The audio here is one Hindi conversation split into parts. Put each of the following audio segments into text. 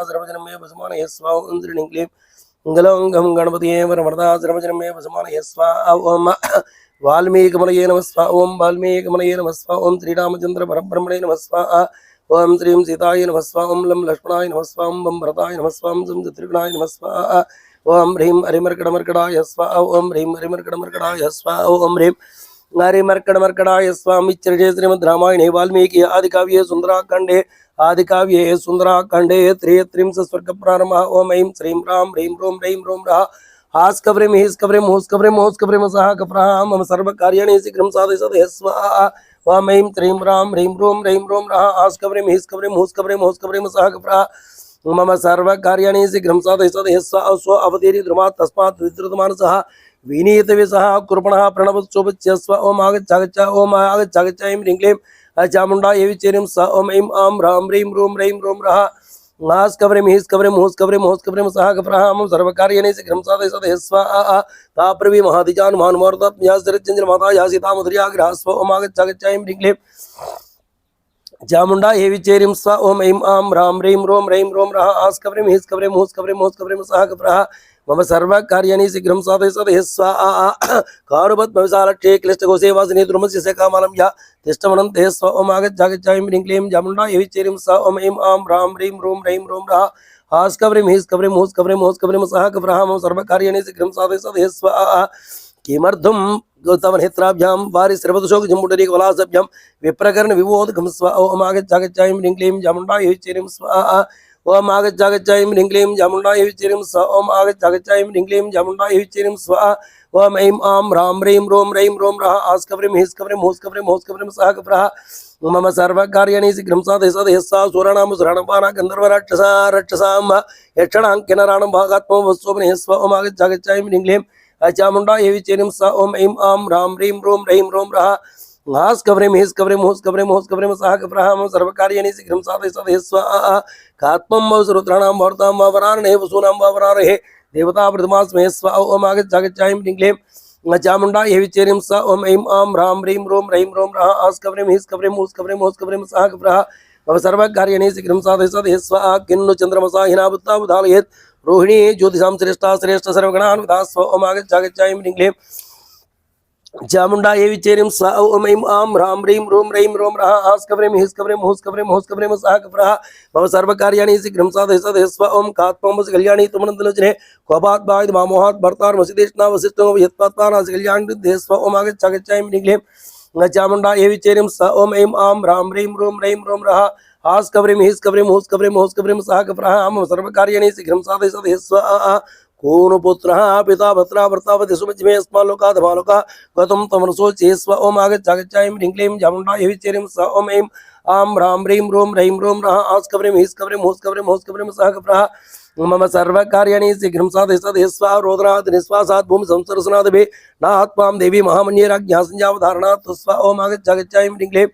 सर्वजनं मे वसमानये स्वाहा ओम त्रीणीं क्लीं गलौङ्गं गणपतिये वरवरदा सर्वजनं मे वसमानये स्वाहा ओम वाल्मीकिमलये नमः स्वाहा ओम वाल्मीकिमलये नमः स्वाहा ओम श्रीरामचंद्र परब्रह्मणे नमः स्वाहा ओम श्रीं सीताय नमः स्वाहा ओम लं लक्ष्मणाय नमः स्वाहा ओम बं भरताय नमः स्वाहा ओम त्रिगुणाय नमः स्वाहा ओम ह्रीं हरिमर्कटमर्कटाय स्वाहा ओम ह्रीं हरिमर्कटमर्कटाय स्वाहा ओम ह्रीं हरिमर्कटमर्कटाय स्वाहा इत्यर्थे श्रीमद् रामायणे वाल्मीकि आदिकाव्ये सुन्दराकाण्डे आदिकाव्ये सुन्दराकाण्डे त्रयत्रिंशत् सर्गप्रारम्भः ओम ऐं श्रीं रां ह्रीं रों रैं रों रः हास्कव्रीं हीस्कव्रीं हूस्कव्रीं हूस्कव्रीं सह कप्राः मम सर्वकार्याणि शीघ्रं साधय स्वाहा ओम ऐं श्रीं रां ह्रीं रों रैं रों रः हास्कव्रीं हीस्कव्रीं हूस्कव्रीं हूस्कव्रीं सह कप्राः मम सर्वकार्याणि शीघ्रं साधय स्वाहा स्व अवतीर्य द्रुमात् तस्मात् विद्रुतमानसः विनीतविसः कृपणः प्रणवत्सोपच्य स्व ओम आगच्छ ओम आगच्छ ऐं ह्रीं क्लीं चामुण्डा एवि चेरिं स ओम ऐं आं ह्रां ह्रीं रों रैं रों रः हास्कव्रीं हीस्कव्रीं हूस्कव्रीं हूस्कव्रीं सह कप्राः मम सर्वकार्याणि शीघ्रं साधय स्वाहा ताप्रवी महादिजानुमानुमार्तज्ञाश्चरित्यञ्जनमाता या सीता मधुर्याग्रह स्व ओम आगच्छ ऐं ह्रीं क्लीं चामुण्डा एवि चेरिं स ओम ऐं आं ह्रां ह्रीं रों रैं रों रः हास्कव्रीं हीस्कव्रीं हूस्कव्रीं हूस्कव्रीं सह कप्राः मम सर्वकार्याणि शीघ्रं साधय स्वाहा कारुबद्भविशालक्षे क्लिष्टकोशे वासिनी द्रुमस्य शकामालं या तिष्ठमनन्ते स्व ओम आगच्छ ऐं ह्रीं क्लीं चामुण्डा एवि चेरिं स ओम ऐं आं ह्रां ह्रीं रों रैं रों रः हास्कव्रीं हीस्कव्रीं हूस्कव्रीं हूस्कव्रीं सह कप्राः मम सर्वकार्याणि शीघ्रं साधय स्वाहा किमर्थं तव नेत्राभ्यां वारिश्रवदशोकजम्बुटरीकवलासभ्यां विप्रकर्ण विबोधकं स्व ओम आगच्छ ऐं ह्रीं क्लीं चामुण्डा एवि चेरिं स्वाहा ओम आगच्छ ऐं ह्रीं क्लीं चामुण्डा एवि चेरिं स ओम आगच्छ ऐं ह्रीं क्लीं चामुण्डा एवि चेरिं स्वाहा ओम ऐं आं ह्रां ह्रीं रों रैं रों रः हास्कव्रीं हीस्कव्रीं हूस्कव्रीं हूस्कव्रीं सह कप्राः मम सर्वकार्याणि शीघ्रं साधय स्वाहा सुराणां सुराणपाना गन्धर्वराक्षसा रक्षसां यक्षणाङ्किनराणां भागात्मं वत्सोपने स्व ओम आगच्छ ऐं ह्रीं क्लीं चामुण्डा एवि चेरिं स ओम ऐं आं ह्रां ह्रीं रों रैं रों रः हास्कव्रीं हीस्कव्रीं हूस्कव्रीं हूस्कव्रीं सह कप्राः मम सर्वकार्याणि शीघ्रं साधय स्वाहा कात्मं रुद्राणां वार्तां वा वरानहे वसूनां वा वरारहे देवता प्रथमास्मे स्वाहा ओम आगच्छ ऐं ह्रीं क्लीं चामुण्डा एवि चेरिं स ओम ऐं आं ह्रां ह्रीं रों रैं रों रः हास्कव्रीं हीस्कव्रीं हूस्कव्रीं हूस्कव्रीं सह कप्राः मम सर्वकार्याणि शीघ्रं साधय स्वाहा किन्नु चन्द्रमसा हिनावृत्तावधालयेत् रोहिणी ज्योतिषां श्रेष्ठा श्रेष्ठ सर्वगणान् विदा स्व ओम आगच्छ ऐं ह्रीं क्लीं चामुण्डा एवि चेरिं स ओम ऐं आं ह्रां ह्रीं रों रैं रों रः हास्कव्रीं हीस्कव्रीं हूस्कव्रीं हूस्कव्रीं सह कप्राः मम सर्वकार्याणि शीघ्रं साधय स्वाहा ओम कात्मंसि कल्याणी तुमनन्दलोचने कोपाद् मामोहात् भर्तारमसिदेष्णा वसिष्ठो यत्पात्मानासि कल्याणी स्व ओम आगच्छ ऐं ह्रीं क्लीं चामुण्डा एवि चेरिं स ओम ऐं आं ह्रां ह्रीं रों रैं रों रः हास्कव्रीं हीस्कव्रीं हूस्कव्रीं हूस्कव्रीं सह कप्राः मम सर्वकार्याणि शीघ्रं साधय स्वाहा कूनु पुत्रः पिता भद्रा वर्तावति सुमज्मे अस्मालोकात् भालोका गतं तमनसो चे स्व ओम आगच्छ ऐं ह्रीं क्लीं चामुण्डा एवि चेरिं स ओम ऐं आं ह्रां ह्रीं रों रैं रों रः हास्कव्रीं हीस्कव्रीं हूस्कव्रीं हूस्कव्रीं सह कप्राः मम सर्वकार्याणि शीघ्रं साधय स्वाहा रोदनात् निःश्वासात् भूमि संसर्सनादभि नात्मां देवी महामन्येराज्ञा संज्ञावधारणात् स्व ओम आगच्छ ऐं ह्रीं क्लीं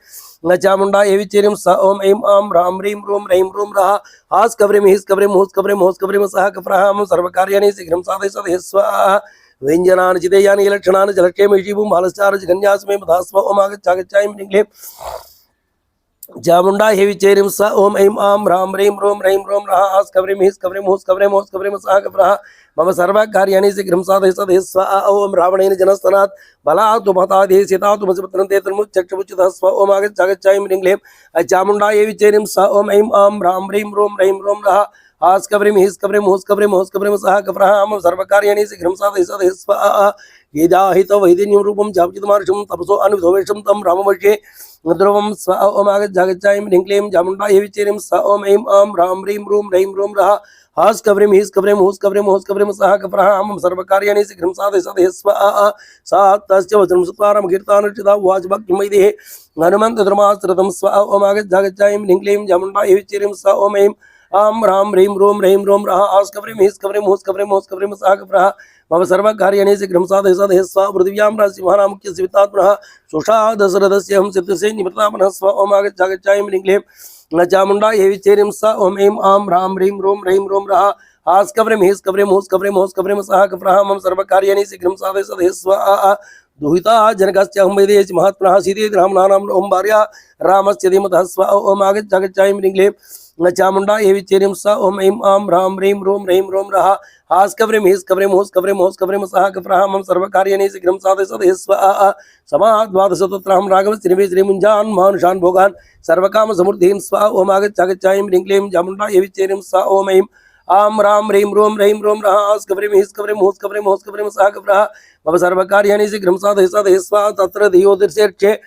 चामुण्डा एवि चेरिं स ओम ऐं आं ह्रां ह्रीं रों रैं रों रः हास्कव्रीं हीस्कव्रीं हूस्कव्रीं हूस्कव्रीं सह कप्राः मम सर्वकार्याणि शीघ्रं साधय स्वाहा व्यञ्जनानि चिदेयानि लक्षणानि जलक्षेमेषीभूं बालश्चारज कन्यास्मे मधा स्व ओम आगच्छ ऐं ह्रीं क्लीं चामुण्डा एवि चेरिं स ओम ऐं आं ह्रां ह्रीं रों रैं रों रः हास्कव्रीं हीस्कव्रीं हूस्कव्रीं हूस्कव्रीं सह कप्राः मम सर्वकार्याणि शीघ्रं साधय स्वाहा ओम रावणेन जनस्तनात् बलात् उपहतादि सीतात् मसिपुत्रन्ते त्रिमुच्चक्षुच्युतः स्व ओम आगच्छ ऐं ह्रीं क्लीं चामुण्डा एवि चेरिं स ओम ऐं आं ह्रां ह्रीं रों रैं रों रः हास्कव्रीं हीस्कव्रीं हूस्कव्रीं हूस्कव्रीं सह कप्राः मम सर्वकार्याणि शीघ्रं साधय स्वाहा यदाहित वैदिन्यं रूपं जापचितमार्षं तपसो अन्विधोवेशं तं रामवश्ये ध्रुवं स्व ओम आगच्छ ऐं ह्रीं क्लीं चामुण्डा एवि चेरिं स ओम ऐं आं ह्रां ह्रीं रों रैं रों रः हास्कव्रीं हीस्कव्रीं हूस्कव्रीं हूस्कव्रीं सह कप्राः मम सर्वकार्याणि शीघ्रं साधय स्वाहा सा तस्य वचनं सुतारं कीर्तानर्चिता उवाच भक्तिमैदेः हनुमन्तधर्माश्रितं स्व ओम आगच्छ ऐं ह्रीं क्लीं चामुण्डा एवि चेरिं स ओम ऐं आं ह्रां ह्रीं रों रैं रों रः हास्कव्रीं हीस्कव्रीं हूस्कव्रीं हूस्कव्रीं सह कप्राः मम सर्वकार्याणि शीघ्रं साधय स्वाहा पृथिव्यां राजसिंहानां मुख्यस्वितात्मनः सुषा दशरथस्य हम सिद्धसे निवृत्तामनः स्व ओम आगच्छ ऐं ह्रीं क्लीं चामुण्डा एवि चेरिं स ओम ऐं आं ह्रां ह्रीं रों रैं रों रः हास्कव्रीं हीस्कव्रीं हूस्कव्रीं हूस्कव्रीं सह कप्राः मम सर्वकार्याणि शीघ्रं साधय स्वाहा दुहिता जनकस्य अहं वैदेश महात्मनः सीते रामनानां ओम भार्या रामस्य धीमतः स्व ओम आगच्छ ऐं ह्रीं क्लीं चामुंडा ये विचेरिम स ओम ऐं आं ह्रां ह्रीं ह्रों रः हास्कव्रीं हीस्कव्रीं हूस्कव्रीं सः कफ्राहं सर्वकार्याणि शीघ्रं साधय सदहि स्वाहा समाद्वादशतत्रहं राघव श्रीवे श्रीमुञ्जान् मानुषान् भोगान् सर्वकाम समृद्धिं स्वाहा ओम आगच्छ ऐं ह्रीं क्लीं चामुंडा ये विचेरिं स ओम ऐं आं ह्रां ह्रीं ह्रों रः हास्कव्रीं हीस्कव्रीं सः कफ्राः मम सर्वकार्याणि शीघ्रं साधय सदहि स्वाहा तत्र धियो दृश्यर्चे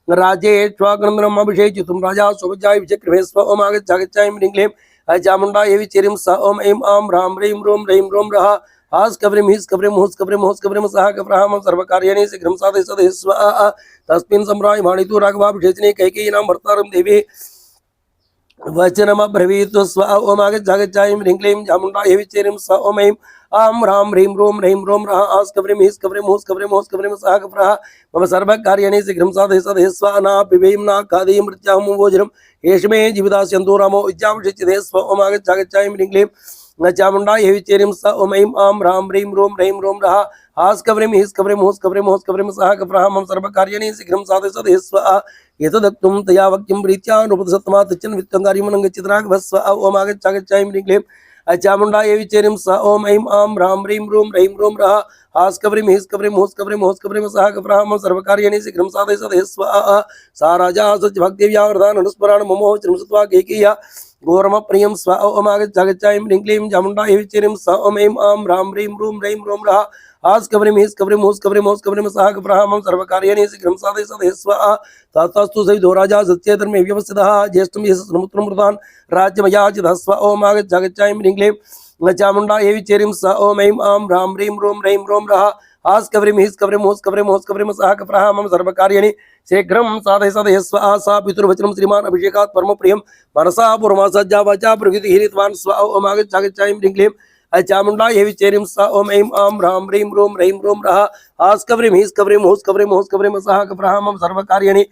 राजे स्वाग्रंद्रम अभिषेचितुं राजा सुभजाय विचक्रमे स्व ओम आगच्छ ऐं ह्रीं क्लीं चामुंडा ये विचेरिं स ओम ऐं आं ह्रां ह्रीं ह्रों रः हास्कव्रीं हीस्कव्रीं सः कफ्राहं सर्वकार्याणि शीघ्रं साधय सदहि स्वाहा तस्मिन् सम्राजमाणितु राघवाभिषेचने कैकेयीनां भर्तारं देवी वचनमब्रवीत् स्वाहा ओम आगच्छ ऐं ह्रीं क्लीं चामुंडा ये विचेरिं स ओम ऐं आं ह्रां ह्रीं ह्रों रः हास्कव्रीं हीस्कव्रीं सः कफ्राः मम सर्वकार्याणि शीघ्रं साधय सदहि स्वाहा न पिबेयं न खादेयं मृत्याहं भोजनं एष मे जीवितास्यन्तो रामो इच्छामृच्छते स्व ओम आगच्छ ऐं ह्रीं क्लीं चामुंडा ये विचेरिं स ओम ऐं आं ह्रां ह्रीं ह्रों रः हास्कव्रीं हीस्कव्रीं सः कफ्राः मम सर्वकार्याणि शीघ्रं साधय सदहि स्वाहा एतदक्तुं तया वाक्यं प्रीत्या नृपतसत्तमा तच्चन वित्तङ्गारिमनं गच्छति राघवः स्वाहा ओम आगच्छ ऐं ह्रीं क्लीं चामुंडा ये विचेरिं स ओम ऐं आं ह्रां ह्रीं ह्रों रः हास्कव्रीं हीस्कव्रीं सः कफ्राः मम सर्वकार्याणि शीघ्रं साधय सदहि स्वाहा सा राजा सत्यभक्तिव्या वरदान अनुस्मरान् ममो चिरंसत्वा कैकेय्या घोरम प्रियं स्वाहा ओम आगच्छ ऐं ह्रीं क्लीं चामुंडा ये विचेरिं स ओम ऐं आं ह्रां ह्रीं ह्रों रः हास्कव्रीं हीस्कव्रीं सः कफ्राः मम सर्वकार्याणि शीघ्रं साधय सदहि स्वाहा ततस्तु सविधो राजा सत्यधर्मे व्यवस्थितः ज्येष्ठं यशस्समुत्रं मृतान् राज्यमयाचितः स्वाहा ओम आगच्छ ऐं ह्रीं क्लीं चामुंडा ये विचेरिं स ओम ऐं आं ह्रां ह्रीं ह्रों रः हास्कव्रीं हीस्कव्रीं सः कफ्राः मम सर्वकार्याणि शीघ्रं साधय सदहि स्वाहा सा पितृवचनं श्रीमान् अभिषेकात् परमप्रियं मनसा पूर्वमासज्जा वाचा प्रकृतिहीरितवान् स्वाहा ओम आगच्छ ऐं ह्रीं क्लीं चामुंडा ये विचेरिं स ओम ऐं आं ह्रां ह्रीं ह्रों रः हास्कव्रीं हीस्कव्रीं सः कफ्राः मम सर्वकार्याणि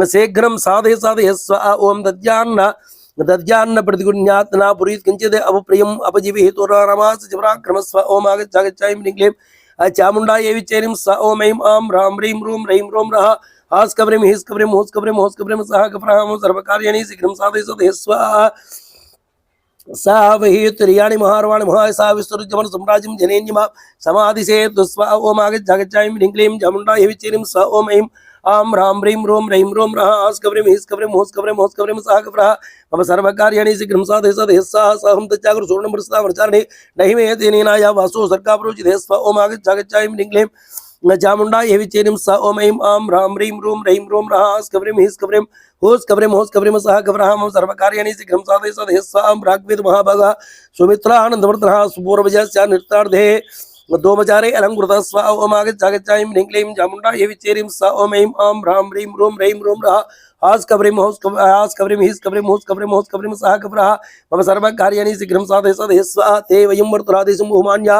शीघ्रं साधय सदहि स्वाहा ओम दद्यान्न प्रतिगुण्यात् न पुरीत् किंचित् अपप्रियम् अपजीवितो रामास पराक्रमः स्व ओम आगच्छ ऐं ह्रीं क्लीं चामुंडा ये विचेरिं स ओम ऐं आं ह्रां ह्रीं ह्रों रः हास्कव्रीं हीस्कव्रीं सः कफ्राः मम सर्वकार्याणि शीघ्रं साधय सदहि स्वाहा सा वही तुर्याणि महारवाणि महायसा विस्तृज्यमन सम्राज्यं जनेन्यमा समाधिसेतु स्वाहा ओम आगच्छ ऐं ह्रीं क्लीं चामुंडा ये विचेरिं स ओम ऐं आं ह्रां ह्रीं ह्रों रः हास्कव्रीं हीस्कव्रीं सः कफ्राः मम सर्वकार्याणि शीघ्रं साधय सदहि स्वाहा सहं तच्चाग्र सुवर्णमृत्सावरचारिणे नहि मे तेनेनाया वासो सर्गाप्रोचिते स्व ओम आगच्छ ऐं ह्रीं क्लीं चामुंडा ये विचेरिं स ओम ऐं आं ह्रां ह्रीं ह्रों रः हास्कव्रीं हीस्कव्रीं सः कफ्राः मम सर्वकार्याणि शीघ्रं साधय सदहि स्वाहा प्राग्वेद महाभागः सुमित्रानन्दवर्धनः सुपूर्वजस्य नृत्यार्धे दोमचारे अलङ्कृतः स्वाहा ओम आगच्छ ऐं ह्रीं क्लीं चामुंडा ये विचेरिं स ओम ऐं आं ह्रां ह्रीं ह्रों रः हास्कव्रीं हीस्कव्रीं सः कफ्राः मम सर्वकार्याणि शीघ्रं साधय सदहि स्वाहा ते वयं वर्तुरादेशं बहुमान्या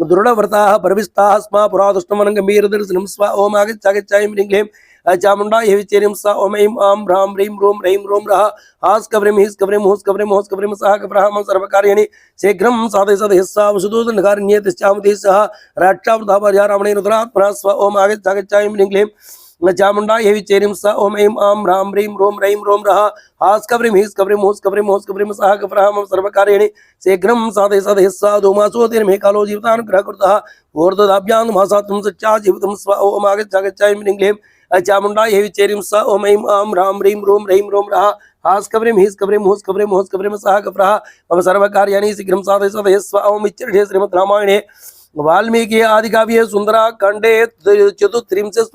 दृढव्रताः परविष्टाः स्म पुरादुष्टमनं गम्भीरदर्शनं स्वाहा ओम आगच्छ ऐं ह्रीं क्लीं चामुंडा ये विचेरिं स ओम ऐं आं ह्रां ह्रीं ह्रों रः हास्कव्रीं हीस्कव्रीं सः कफ्राः मम सर्वकार्याणि शीघ्रं साधय सदहि स्वाहा वसुदूतनकारिण्ये तिष्ठामति सह राष्ट्रावृताभार्या रावणेन उदरात्मनः स्व ओम आगच्छ ऐं ह्रीं क्लीं चामुंडा ये विचेरिं स ओम ऐं आं ह्रां ह्रीं ह्रों रः हास्कव्रीं हीस्कव्रीं सः कफ्राः मम सर्वकार्याणि शीघ्रं साधय सदहि स्वाहा धूमासोतेर्मे कालो जीवितानुग्रहः कृतः ऊर्ध्वदाभ्यां मासात्मं सच्चा जीवितं स्वाहा ओम आगच्छ ऐं ह्रीं क्लीं चामुंडा ये विचेरिं स ओम ऐं आं ह्रां ह्रीं ह्रों रः हास्कव्रीं हीस्कव्रीं सः कफ्राः मम सर्वकार्याणि शीघ्रं साधय सदहि स्वाहा ओम इत्यर्थे श्रीमद् रामायणे वाल्मीकि आदिकाव्ये सुन्दराकाण्डे चतुस्त्रिंशत्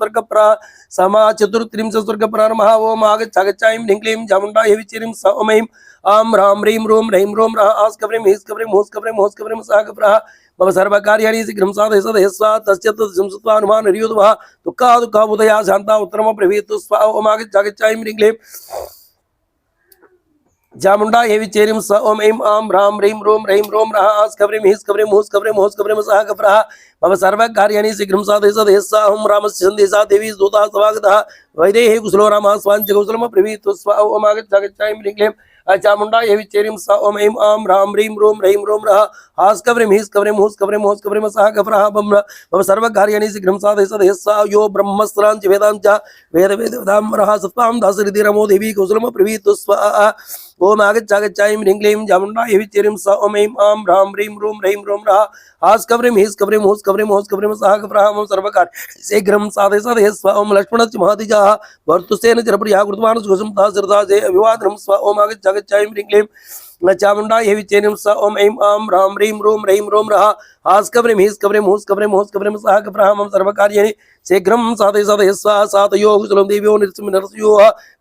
स्वर्गप्रारम्भः ओम आगच्छ ऐं ह्रीं क्लीं चामुंडा ये विचेरिं स ओम ऐं आं ह्रां ह्रीं ह्रों रः हास्कव्रीं हीस्कव्रीं सः कफ्राः मम सर्वकार्याणि शीघ्रं साधय सदहि स्वाहा तस्य तत्संसुत्वा हनुमान् हरियोधवः दुःखादुःखाबुधया शान्ता उत्तरमब्रवीत् स्वाहा ओम आगच्छ ऐं ह्रीं क्लीं चामुंडा ये विचेरिं स ओम ऐं आं ह्रां ह्रीं रः हास्कव्रीं हीस्कव्रीं सः कफ्राः मम सर्वकार्याणि शीघ्रं साधय सदहि स्वाहा ओम रामस्य सन्देशा देवी दूतः समागतः वैदेही कुशलो रामः स्वाञ्च कौशलमब्रवीत् स्वाहा ओम आगच्छ ऐं ह्रीं क्लीं चामुंडा ये विचेरिं स ओम ऐं आं ह्रां ह्रीं रः हास्कव्रीं हीस्कव्रीं सः कफ्राः मम सर्वकार्याणि शीघ्रं साधय सदहि स्वाहा यो ब्रह्मस्त्राञ्च वेदाञ्च वेदवेदां रः सत्त्वां दासरिति रमो देवी कौशलमब्रवीत् स्वाहा ओम आगच्छ ह्रीं क्लीं चामुण्डायै विच्चेरीं स ओम ऐं आं ह्रां ह्रीं ह्रूं रः आस्कव्रीं ह्रीं क्लीं सः गप्रहामं सर्वकार शीघ्रं साधय स्व ओम लक्ष्मणस्य महतिजः वर्तुसेन चिरप्रिया कृतवान् सुखसं तासरदा जय अभिवादनं स्व ओम आगच्छ ह्रीं क्लीं चामुण्डायै विच्चेरीं स ओम ऐं आं ह्रां ह्रीं ह्रूं रः आस्कव्रीं सः गप्रहामं सर्वकार्याणि शीघ्रं साधय स्व सातयो कुशलं देव्यो नरसिंहो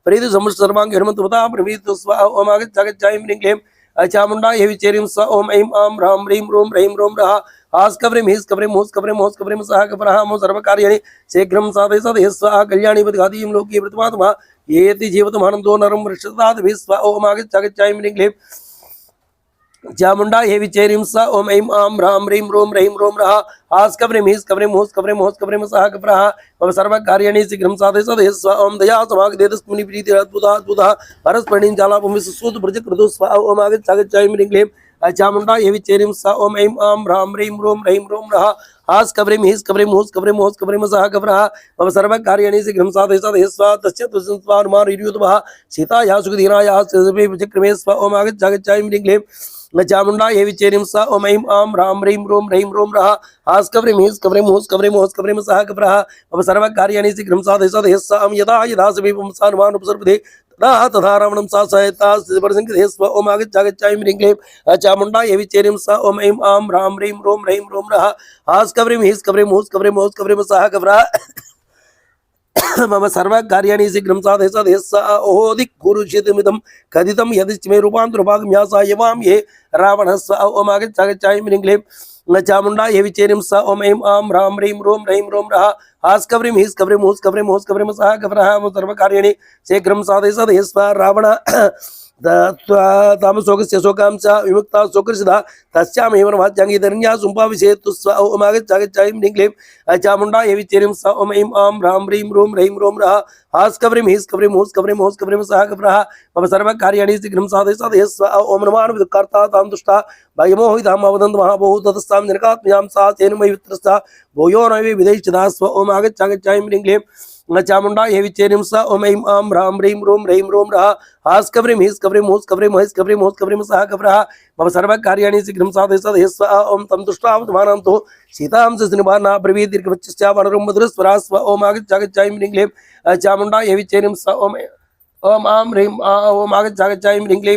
प्रीति समस्त सर्वांग हनुमंतवता प्रवीत स्वाहा ओम आगच्छ ह्रीं क्लीं चामुण्डायै विच्चेरीं स ओम ऐं आं ह्रां ह्रीं रः आस्कव्रीं सः गप्रहामं सर्वकार्याणि शीघ्रं साधय स्व कल्याणी बदघातीं लोके प्रथमात्मा येति जीवतमानन्दो नरं वृक्षताद् विश्व ओम आगच्छ ह्रीं क्लीं चामुण्डायै विच्चेरीं स ओम ऐं आं ह्रां ह्रीं रः आस्कव्रीं सः गप्रहामं सर्वकार्याणि शीघ्रं साधय स्व ओम दया समागदेतस्मुनि प्रीति अद्भुतः परस्परिणीं जालापुं सूत प्रजकृतो स्व ओम आगच्छ ह्रीं क्लीं चामुण्डायै विच्चेरीं स ओम ऐं आं ह्रां ह्रीं रः आस्कव्रीं सः गप्रहामं सर्वकार्याणि शीघ्रं साधय स्व तस्य तुष्टवानुमानयुतवः सीतायाः सुखदीनायाः चक्रमे स्व ओम आगच्छ ह्रीं क्लीं चामुण्डायै विच्चेरीं स ओम ऐं आं ह्रां ह्रीं रः आस्कव्रीं सः गप्रहामं सर्वकार्याणि शीघ्रं साधय स्व यदा समीपं सानुमानुपसर्पते तदा तथा रावणं सा सहायता स्थितिपरिसंकृते स्व ओम आगच्छ ह्रीं क्लीं चामुण्डायै विच्चेरीं स ओम ऐं आं ह्रां ह्रीं रः आस्कव्रीं सः गप्रहामं मम सर्वकार्याणि शीघ्रं साधय स ओहो दिक्कुरुषितमिदं कथितं यदिच्च मे रूपान्तरभागं यासाय वां ये रावणः स्व ओम आगच्छ ह्रीं क्लीं चामुण्डायै विच्चेरीं स ओम ऐं आं ह्रां ह्रीं रः आस्कव्रीं सः गप्रहामं सर्वकार्याणि शीघ्रं साधय स्व रावण तामशोकस्य शोकां च विमुक्ता शोकर्षिता तस्यामेव वाच्याङ्गीधरण्या सुम्पाविषेतु स्व ओम आगच्छ ह्रीं क्लीं चामुण्डायै विच्चेरीं स ओम ऐं आं ह्रां ह्रीं रः आस्कव्रीं सः गप्रहामं सर्वकार्याणि शीघ्रं साधय स्व ओम नमानुविदुःखर्ता तां दुष्टा भयमोहिताम् अवदन्त महाबोः ततस्तां जनकात्मजां सा तेन मयि वित्रस्ता भूयो नैव विदेशिता स्व ओम आगच्छ ह्रीं क्लीं चामुण्डायै विच्चेरीं स ओम ऐं आं ह्रां ह्रीं रः आस्कव्रीं सः गप्रहामं सर्वकार्याणि शीघ्रं साधय स्व ओम तं दुष्टावमानं तो सीतां सनिबाना ब्रवीत् दीर्घवचस्या वनरुं मधुरस्वरा स्व ओम आगच्छ ह्रीं क्लीं चामुण्डायै विच्चेरीं स ओम आं ह्रीं ओम आगच्छ ह्रीं क्लीं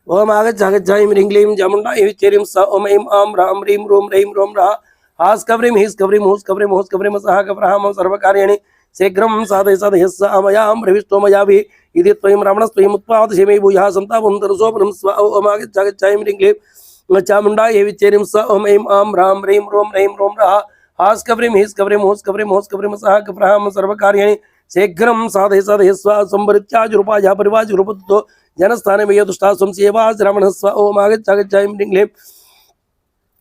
ओम आगच्छ ह्रीं क्लीं चामुण्डायै विच्चेरीं स ओम ऐं आं ह्रां ह्रीं रः आस्कव्रीं सः गप्रहामं सर्वकार्याणि शीघ्रं साधय स्व अमयां प्रविष्टो मयाभिः इति त्वयं रावणस्त्वयम् उत्पादय मे भूयः सन्तापं तरसोपनं स्व ओम आगच्छ ह्रीं क्लीं चामुण्डायै विच्चेरीं स ओम ऐं आं ह्रां ह्रीं रः आस्कव्रीं सः गप्रहामं सर्वकार्याणि शीघ्रं साधय स्व संभृत्याजुरूपाय परिवाजरूपतो जनस्थाने यदुष्टा संसेवा रावणः स्व ओम आगच्छ ह्रीं क्लीं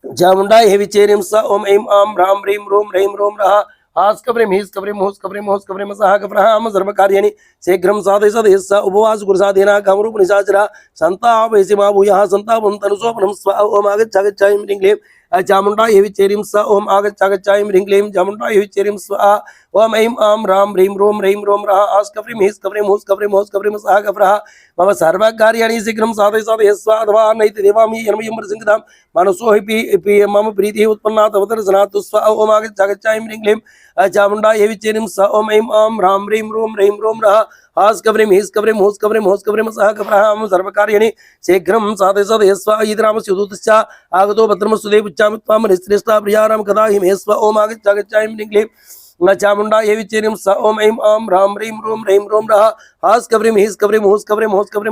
चामुण्डायै विच्चेरीं स ओम ऐं आं ह्रां ह्रीं रः आस्कव्रीं सः गप्रहामं सर्वकार्याणि शीघ्रं साधय स्व उपवास गुरुसाधीना कामरूपनिशाचरा सन्तापयसि मा भूयः सन्तापं तनुसोपनं स्व ओम आगच्छ ह्रीं क्लीं चामुण्डायै विच्चेरीं स ओम आगच्छ ह्रीं क्लीं चामुण्डायै विच्चेरीं स्व ओम ऐं आं ह्रां ह्रीं रः आस्कव्रीं सः गप्रहामं सर्वकार्याणि शीघ्रं साधय स्व अथवा नैति देवामि यन्मयं प्रसंगतां मनसो हि मम प्रीतिः उत्पन्ना तव दर्शनात् स्व ओम आगच्छ ह्रीं क्लीं चामुण्डायै विच्चेरीं स ओम ऐं आं ह्रां ह्रीं रः आस्कव्रीं सः गप्रहामं सर्वकार्याणि शीघ्रं साधय स्व इति रामस्य दूतश्च आगतो भद्रमस्तुते पुच्छामि त्वां श्रेष्ठा प्रियाराम कदा हि मे स्व ओम आगच्छ ह्रीं क्लीं चामुण्डायै विच्चेरीं स ओम ऐं आं ह्रां ह्रीं रः आस्कव्रीं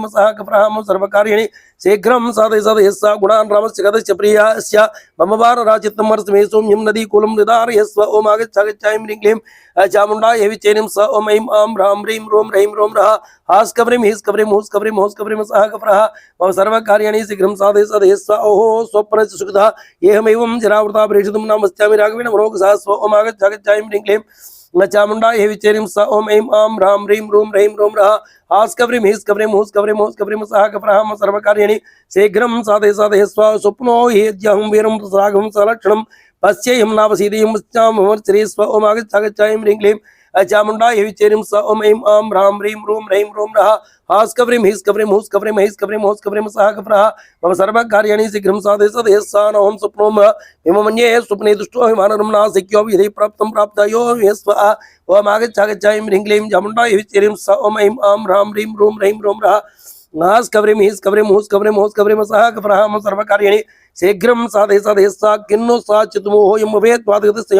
सः गप्रहामं सर्वकार्याणि शीघ्रं साधय स्व गुणान् रामस्य गतस्य प्रियस्य मम वानराचित्तं वर्षमे सौम्यं नदीकूलं निधारय स्व ओम आगच्छ ह्रीं क्लीं चामुण्डायै विच्चेरीं स ओम ऐं आं ह्रां ह्रीं रः आस्कव्रीं सः गप्रहामं सर्वकार्याणि शीघ्रं साधय स्व ओहो स्वप्नस्य सुखदा एहमेवं जरावृता प्रेषितुं नमस्यामि राघवेण मनोगसा स्व ओम आगच्छ ह्रीं क्लीं चामुण्डायै विच्चेरीं स ओम ऐं आं ह्रां ह्रीं रः आस्कव्रीं सः गप्रहामं सर्वकार्याणि शीघ्रं साधय स्व स्वप्नो ह्यहं वीरं राघवं सलक्षणं पश्येयं नावसीदेयं स्व ओम आगच्छ ह्रीं क्लीं चामुंडा ये विचेरिम स ओम ऐं आं ह्रां ह्रीं ह्रूं ह्रैं ह्रूं रः हास्कव्रीं हीस्कव्रीं हूस्कव्रीं महीस्कव्रीं मौस्कव्रीं सः कप्रः मम सर्वकार्याणि शीघ्रं साधय सा न ओं स्वप्नोम विममन्ये स्वप्ने दुष्टो विमानरं नासिक्यो विधि प्राप्तं प्राप्तयो स्व ओम आगच्छागच्छायं ह्रीं क्लीं चामुंडा ये विचेरिं स ओम ऐं आं ह्रां ह्रीं ह्रूं ह्रैं ह्रूं रः हास्कव्रीं हीस्कव्रीं हूस्कव्रीं मौस्कव्रीं सः कप्रः मम सर्वकार्याणि शीघ्रं साधय सा किन्नो सा चितमोहो यं भवेत्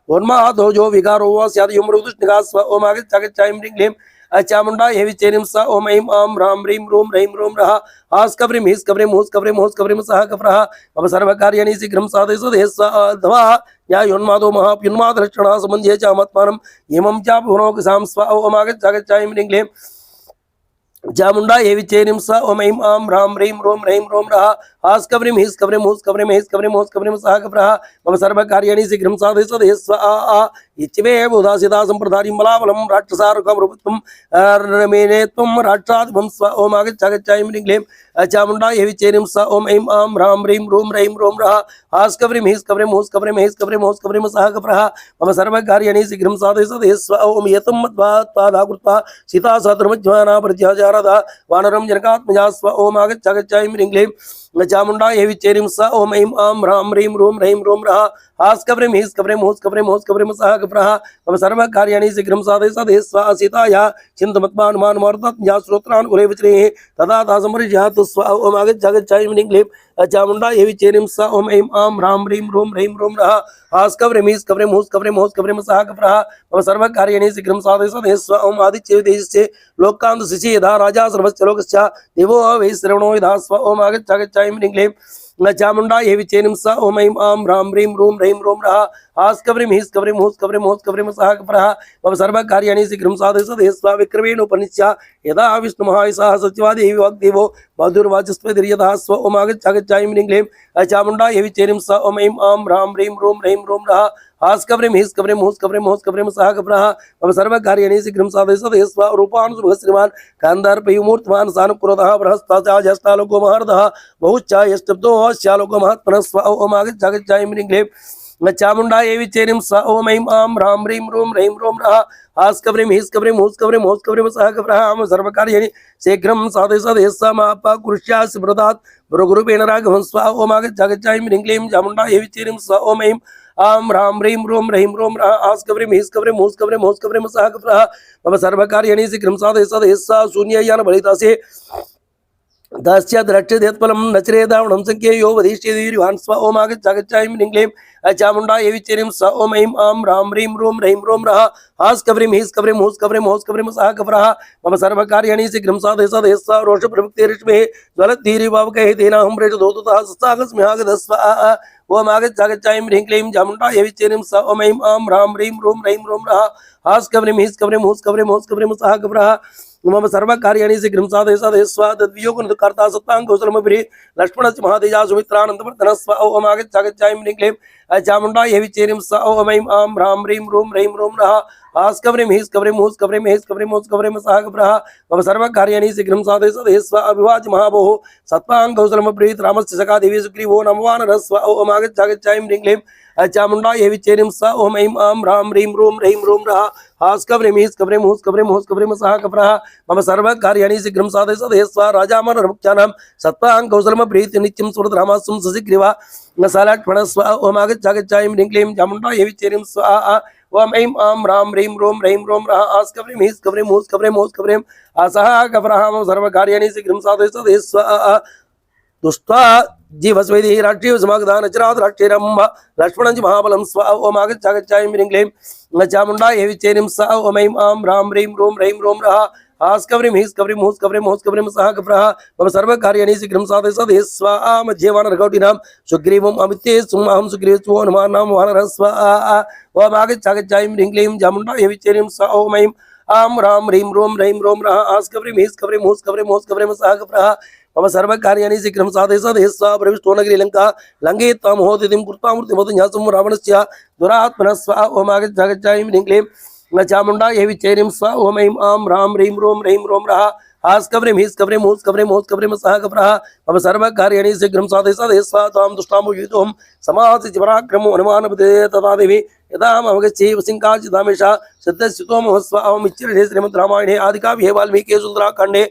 उन्मादोजो विकारो वा स्यात् यं मृदुष्णिका स्व ओम आगच्छागच्छायं ह्रीं क्लीं चामुंडा ये विचेरिं स ओम ऐं आं ह्रां ह्रीं ह्रूं ह्रैं ह्रूं रः हास्कव्रीं हीस्कव्रीं हूस्कव्रीं मौस्कव्रीं सः कप्रः मम सर्वकार्याणि शीघ्रं साधय स अध्वा यायोन्मादो महाप्युन्मादलक्षणा सम्बन्ध्ये च मत्मानं इमं च पुनोकसां स्व ओम आगच्छागच्छायं ह्रीं क्लीं चामुंडा ये विचेरिं स ओम ऐं आं ह्रां ह्रीं ह्रूं ह्रैं ह्रूं रः हास्कव्रीं हीस्कव्रीं हूस्कव्रीं महीस्कव्रीं मौस्कव्रीं सः कप्रः मम सर्वकार्याणि शीघ्रं साधय स्व इत्यमेव उदासिता सम्प्रदायं बलाबलं राक्षसारुकमृतम् मेने त्वं राक्षसादिपं स्व ओम आगच्छागच्छायं ह्रीं क्लीं चामुंडा ये विचेरिं स ओम ऐं आं ह्रां ह्रीं ह्रूं ह्रैं ह्रूं रः हास्कव्रीं हीस्कव्रीं हूस्कव्रीं महीस्कव्रीं मौस्कव्रीं सः कप्रः मम सर्वकार्याणि शीघ्रं साधय स्व ओम एतं मत्वा कृत्वा सीता सहस्रमज्वाना प्रत्याचारदा वानरं जनकात्मजा स्व ओम आगच्छागच्छायं ह्रीं क्लीं चामुंडा ये विचेरिं स ओम ऐं आं ह्रां ह्रीं ह्रूं ह्रैं ह्रूं रः हास्कव्रीं हीस्कव्रीं हूस्कव्रीं मौस्कव्रीं सः कप्रः मम सर्वकार्याणि शीघ्रं साधय स्व सीताया चिन्तमत्मानुमानमार्तात्मजा श्रोत्रानुकूले वचने तदा तासमर्जयातु स्व ओम आगच्छागच्छायं ह्रीं क्लीं चामुंडा ये विचेरिं स ओम ऐं आं ह्रां ह्रीं ह्रूं ह्रैं ह्रूं रः हास्कव्रीं हीस्कव्रीं हूस्कव्रीं मौस्कव्रीं सः कप्रः मम सर्वकार्याणि शीघ्रं साधय स्व ओम आदित्य देशस्य लोकान्त शिशि यथा राजा सर्वस्य लोकस्य दिवो वै श्रवणो यथा स्व ओम आगच्छागच्छायं ह्रीं क्लीं चामुंडा ये विचेरिं स ओम ऐं आं ह्रां ह्रीं ह्रूं ह्रैं ह्रूं रः हास्कव्रीं हीस्कव्रीं हूस्कव्रीं मौस्कव्रीं सः कप्रः मम सर्वकार्याणि शीघ्रं साधय स्व विक्रमेण उपनिश्य यदा विष्णुमहायसः सत्यवादी वाग्देवो बहुर्वाचस्पतिर्यथा स्व ओम आगच्छागच्छायं ह्रीं क्लीं चामुंडा ये विचेरिं स ओम ऐं आं ह्रां ह्रीं ह्रूं ह्रैं ह्रूं रः हास्कव्रीं हीस्कव्रीं हूस्कव्रीं मौस्कव्रीं सः कप्रः मम सर्वकार्याणि शीघ्रं साधय स्व रूपानुसुभः श्रीमान् कान्दार्पयूमूर्तिमान् सानुकुरतः बृहस्पतिः ज्येष्ठालोको महारथः बहुच्चायस्तब्धो स्यालोको महात्मनः स्व ओम आगच्छागच्छायं ह्रीं क्लीं चामुंडा ये विचेरिं स ओम ऐं आं ह्रां ह्रीं ह्रूं ह्रैं ह्रूं रः हास्कव्रीं हीस्कव्रीं हूस्कव्रीं मौस्कव्रीं सः कप्रः मम सर्वकार्याणि शीघ्रं साधय स मापाकुरुष्यास्य व्रतात् भृगुरूपेण राघवं स्व ओम आगच्छागच्छायं ह्रीं क्लीं चामुंडा ये विचेरिं स ओम ऐं आं ह्रां ह्रीं ह्रूं ह्रैं ह्रूं रः हास्कव्रीं हीस्कव्रीं हूस्कव्रीं मौस्कव्रीं सः कप्रः मम सर्वकार्याणि शीघ्रं साधय स शून्ययानबलिदासे दास्य द्रष्टदेत्फलं नचरेदावणं संख्येयो वधिष्ठेदीर्वान् स्व ओम आगच्छागच्छायं ह्रीं क्लीं चामुंडा ये विचेरिं स ओम ऐं आं ह्रां ह्रीं ह्रूं ह्रैं ह्रूं रः हास्कव्रीं हीस्कव्रीं हूस्कव्रीं मौस्कव्रीं सः कप्रः मम सर्वकार्याणि शीघ्रं साधय स रोषप्रवृत्तिरिष्मे ज्वलद्धीरिवावकैः तेनाहं प्रेषदोतः सस्ताकस्म्यागतः स्व ओम आगच्छागच्छायं ह्रीं क्लीं चामुंडा ये विचेरिं स ओम ऐं आं ह्रां ह्रीं ह्रूं ह्रैं ह्रूं रः हास्कव्रीं हीस्कव्रीं हूस्कव्रीं मौस्कव्रीं सः कप्रः मम सर्वकार्याणि शीघ्रं साधय स्व तद्वियोगकर्ता सत्ताङ्गोसलमभिः लक्ष्मणस्य महातेजा सुमित्रानन्दवर्धनः स्व ओम आगच्छागच्छायं ह्रीं क्लीं चामुंडा ये विचेरिं स ओम ऐं आं ह्रां ह्रीं ह्रूं ह्रैं ह्रूं रः हास्कव्रीं हीस्कव्रीं हूस्कव्रीं महीस्कव्रीं मौस्कव्रीं सः कप्रः मम सर्वकार्याणि शीघ्रं साधय स्व अभिवाच्य महाभोः सत्ताङ्गोसलमभिः रामस्य सखा देवी सुग्रीवो नमवानरः स्व ओम आगच्छागच्छायं ह्रीं क्लीं चामुंडा ये विचेरिं स ओम ऐं आं ह्रां ह्रीं ह्रूं ह्रैं ह्रूं रः हास्कव्रीं हीस्कव्रीं हूस्कव्रीं मौस्कव्रीं सः कप्रः मम सर्वकार्याणि शीघ्रं साधय स्व राजामनरमुख्यानां सत्ताङ्गोसलमभिः नित्यं सुरतरामास्तं शशिग्रीवा सलक्ष्मणः स्व ओम आगच्छागच्छायं ह्रीं क्लीं चामुंडा ये विचेरिं स्व ओम ऐं आं ह्रां ह्रीं ह्रूं ह्रैं ह्रूं रः हास्कव्रीं हीस्कव्रीं हूस्कव्रीं मौस्कव्रीं सः कप्रः मम सर्वकार्याणि शीघ्रं साधय स्व दुष्ट्वा जीवस्वैदि राष्ट्रीय समागदान चराद राष्ट्रीयं लक्ष्मणं महाबलं स्व ओम आगच्छागच्छायं ह्रीं क्लीं चामुंडा ये विचेरिं स ओम ऐं आं ह्रां ह्रीं ह्रूं ह्रैं ह्रूं रः हास्कव्रीं हीस्कव्रीं हूस्कव्रीं मौस्कव्रीं सः कप्रः मम सर्वकार्याणि शीघ्रं साधय स्व मध्ये वानरकौटिनां सुग्रीवम् अमित्ये सुमहं सुग्रीवो हनुमानां वानरः स्व ओम आगच्छागच्छायं ह्रीं क्लीं चामुंडा ये विचेरिं स ओम ऐं आं ह्रां ह्रीं ह्रूं ह्रैं ह्रूं रः हास्कव्रीं हीस्कव्रीं हूस्कव्रीं मौस्कव्रीं सः कप्रः मम सर्वकार्याणि शीघ्रं साधय स्व प्रविष्टो नगरी लङ्का लङ्घयित्वा महोदधिं कृत्वा मृत्युमतुन्यासं रावणस्य दुरात्मनः स्व ओम आगच्छागच्छायं ह्रीं क्लीं चामुंडा ये विचेरिं स्व ओम ऐं आं ह्रां ह्रीं ह्रूं ह्रैं ह्रूं रः आस्कव्रीं हीस्कव्रीं हूस्कव्रीं हूस्कव्रीं सह कप्रः मम सर्वकार्याणि शीघ्रं साधय साधय स्वाहा त्वां दुष्टामुपजीवितोऽहं समासिच पराक्रमो हनुमानपते तथा देवी यदा ममगच्छे वसिंकाचिदामेषा सिद्धस्युतो मम स्वाहमिच्यर्थे श्रीमद्रामायणे आदिकाव्ये वाल्मीकि सुन्दराखण्डे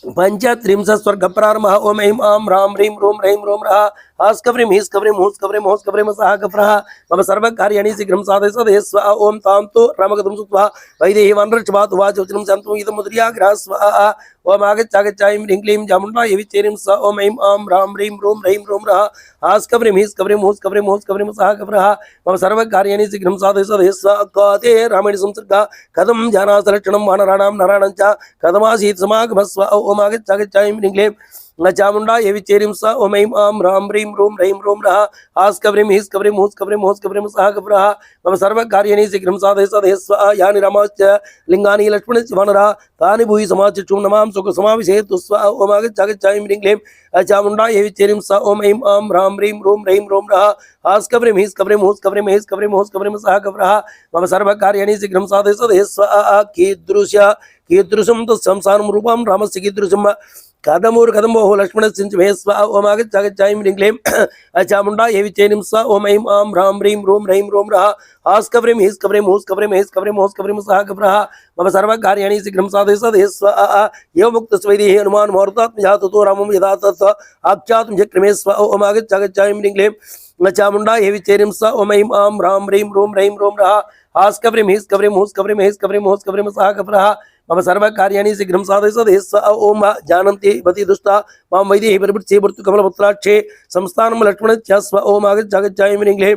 पंचत्रिंशत् स्वर्ग प्रारंभः ओम ऐं आं ह्रां ह्रीं ह्रूं ह्रैं ह्रूं रः आस्कव्रीं हीस्कव्रीं हूस्कव्रीं हूस्कव्रीं सह कप्रः मम सर्वकार्याणि शीघ्रं साधय साधय स्वाहा ओम तां तु रामगतं सुत्वा वैदेही वनरक्षवात् उवाच वचनं शन्तु इदं मुद्रियाग्रः स्वाहा ओम आगच्छागच्छायं ह्रीं क्लीं चामुण्डायै विच्चेरिं स ओम ऐं आं ह्रां ह्रीं ह्रूं ह्रैं ह्रूं रः आस्कव्रीं हीस्कव्रीं हूस्कव्रीं हूस्कव्रीं सह कप्रः मम सर्वकार्याणि शीघ्रं साधय साधय स्वाहा ते रामेण संसर्गः कथं जानासि लक्षणं वानराणां नराणां च कथमासीत् समागमः स्वाहा ओम आगच्छागच्छायं ह्रीं क्लीं चामुण्डायै विच्चेरिं स ओम ऐं आं ह्रां ह्रीं ह्रूं ह्रैं ह्रूं रः आस्कव्रीं हीस्कव्रीं हूस्कव्रीं हूस्कव्रीं सह कप्रः मम सर्वकार्याणि शीघ्रं साधय साधय स्वाहा यानि रामाश्च लिङ्गानि लक्ष्मणश्च वानराः तानि भूयि समाचक्षुं नमां सुखसमाविशेतु स्वाहा ओम आगच्छागच्छायं ह्रीं क्लीं चामुण्डायै विच्चेरिं स ओम ऐं आं ह्रां ह्रीं ह्रूं ह्रैं ह्रूं रः आस्कव्रीं हीस्कव्रीं हूस्कव्रीं हीस्कव्रीं हूस्कव्रीं सह कप्रः मम सर्वकार्याणि शीघ्रं साधय साधय स्वाहा कीदृशं तत्संसारं रूपं रामस्य कीदृशं कदमोः लक्ष्मणस्य मे स्वाहा ओम आगच्छागच्छायं ह्रीं क्लीं चामुण्डायै विच्चेरिं स ओम ऐं आं ह्रां ह्रीं ह्रूं ह्रैं ह्रूं रः आस्कव्रीं हीस्कव्रीं हूस्कव्रीं हीस्कव्रीं हूस्कव्रीं सह कप्रः मम सर्वकार्याणि शीघ्रं साधय साधय स्वाहा एवमुक्तस्वैदेही हनुमान् मुहूर्तात्मजः ततो रामं यदा तत् आख्यातुं चक्रमे स्वाहा ओम आगच्छागच्छायं ह्रीं क्लीं चामुण्डायै विच्चेरिं स ओम ऐं आं ह्रां ह्रीं ह्रूं ह्रैं ह्रूं रः आस्कव्रीं हीस्कव्रीं हूस्कव्रीं हीस्कव्रीं हूस्कव्रीं सह कप्रः मम सर्वकार्याणि शीघ्रं साधय साधय स्वाहा ओम जानन्ति भवति दुष्टा मां वैदेही परिवृत्ते भर्तुकमलपुत्राक्षे संस्थानं लक्ष्मणस्य स्वाहा ओम आगच्छागच्छायं ह्रीं क्लीं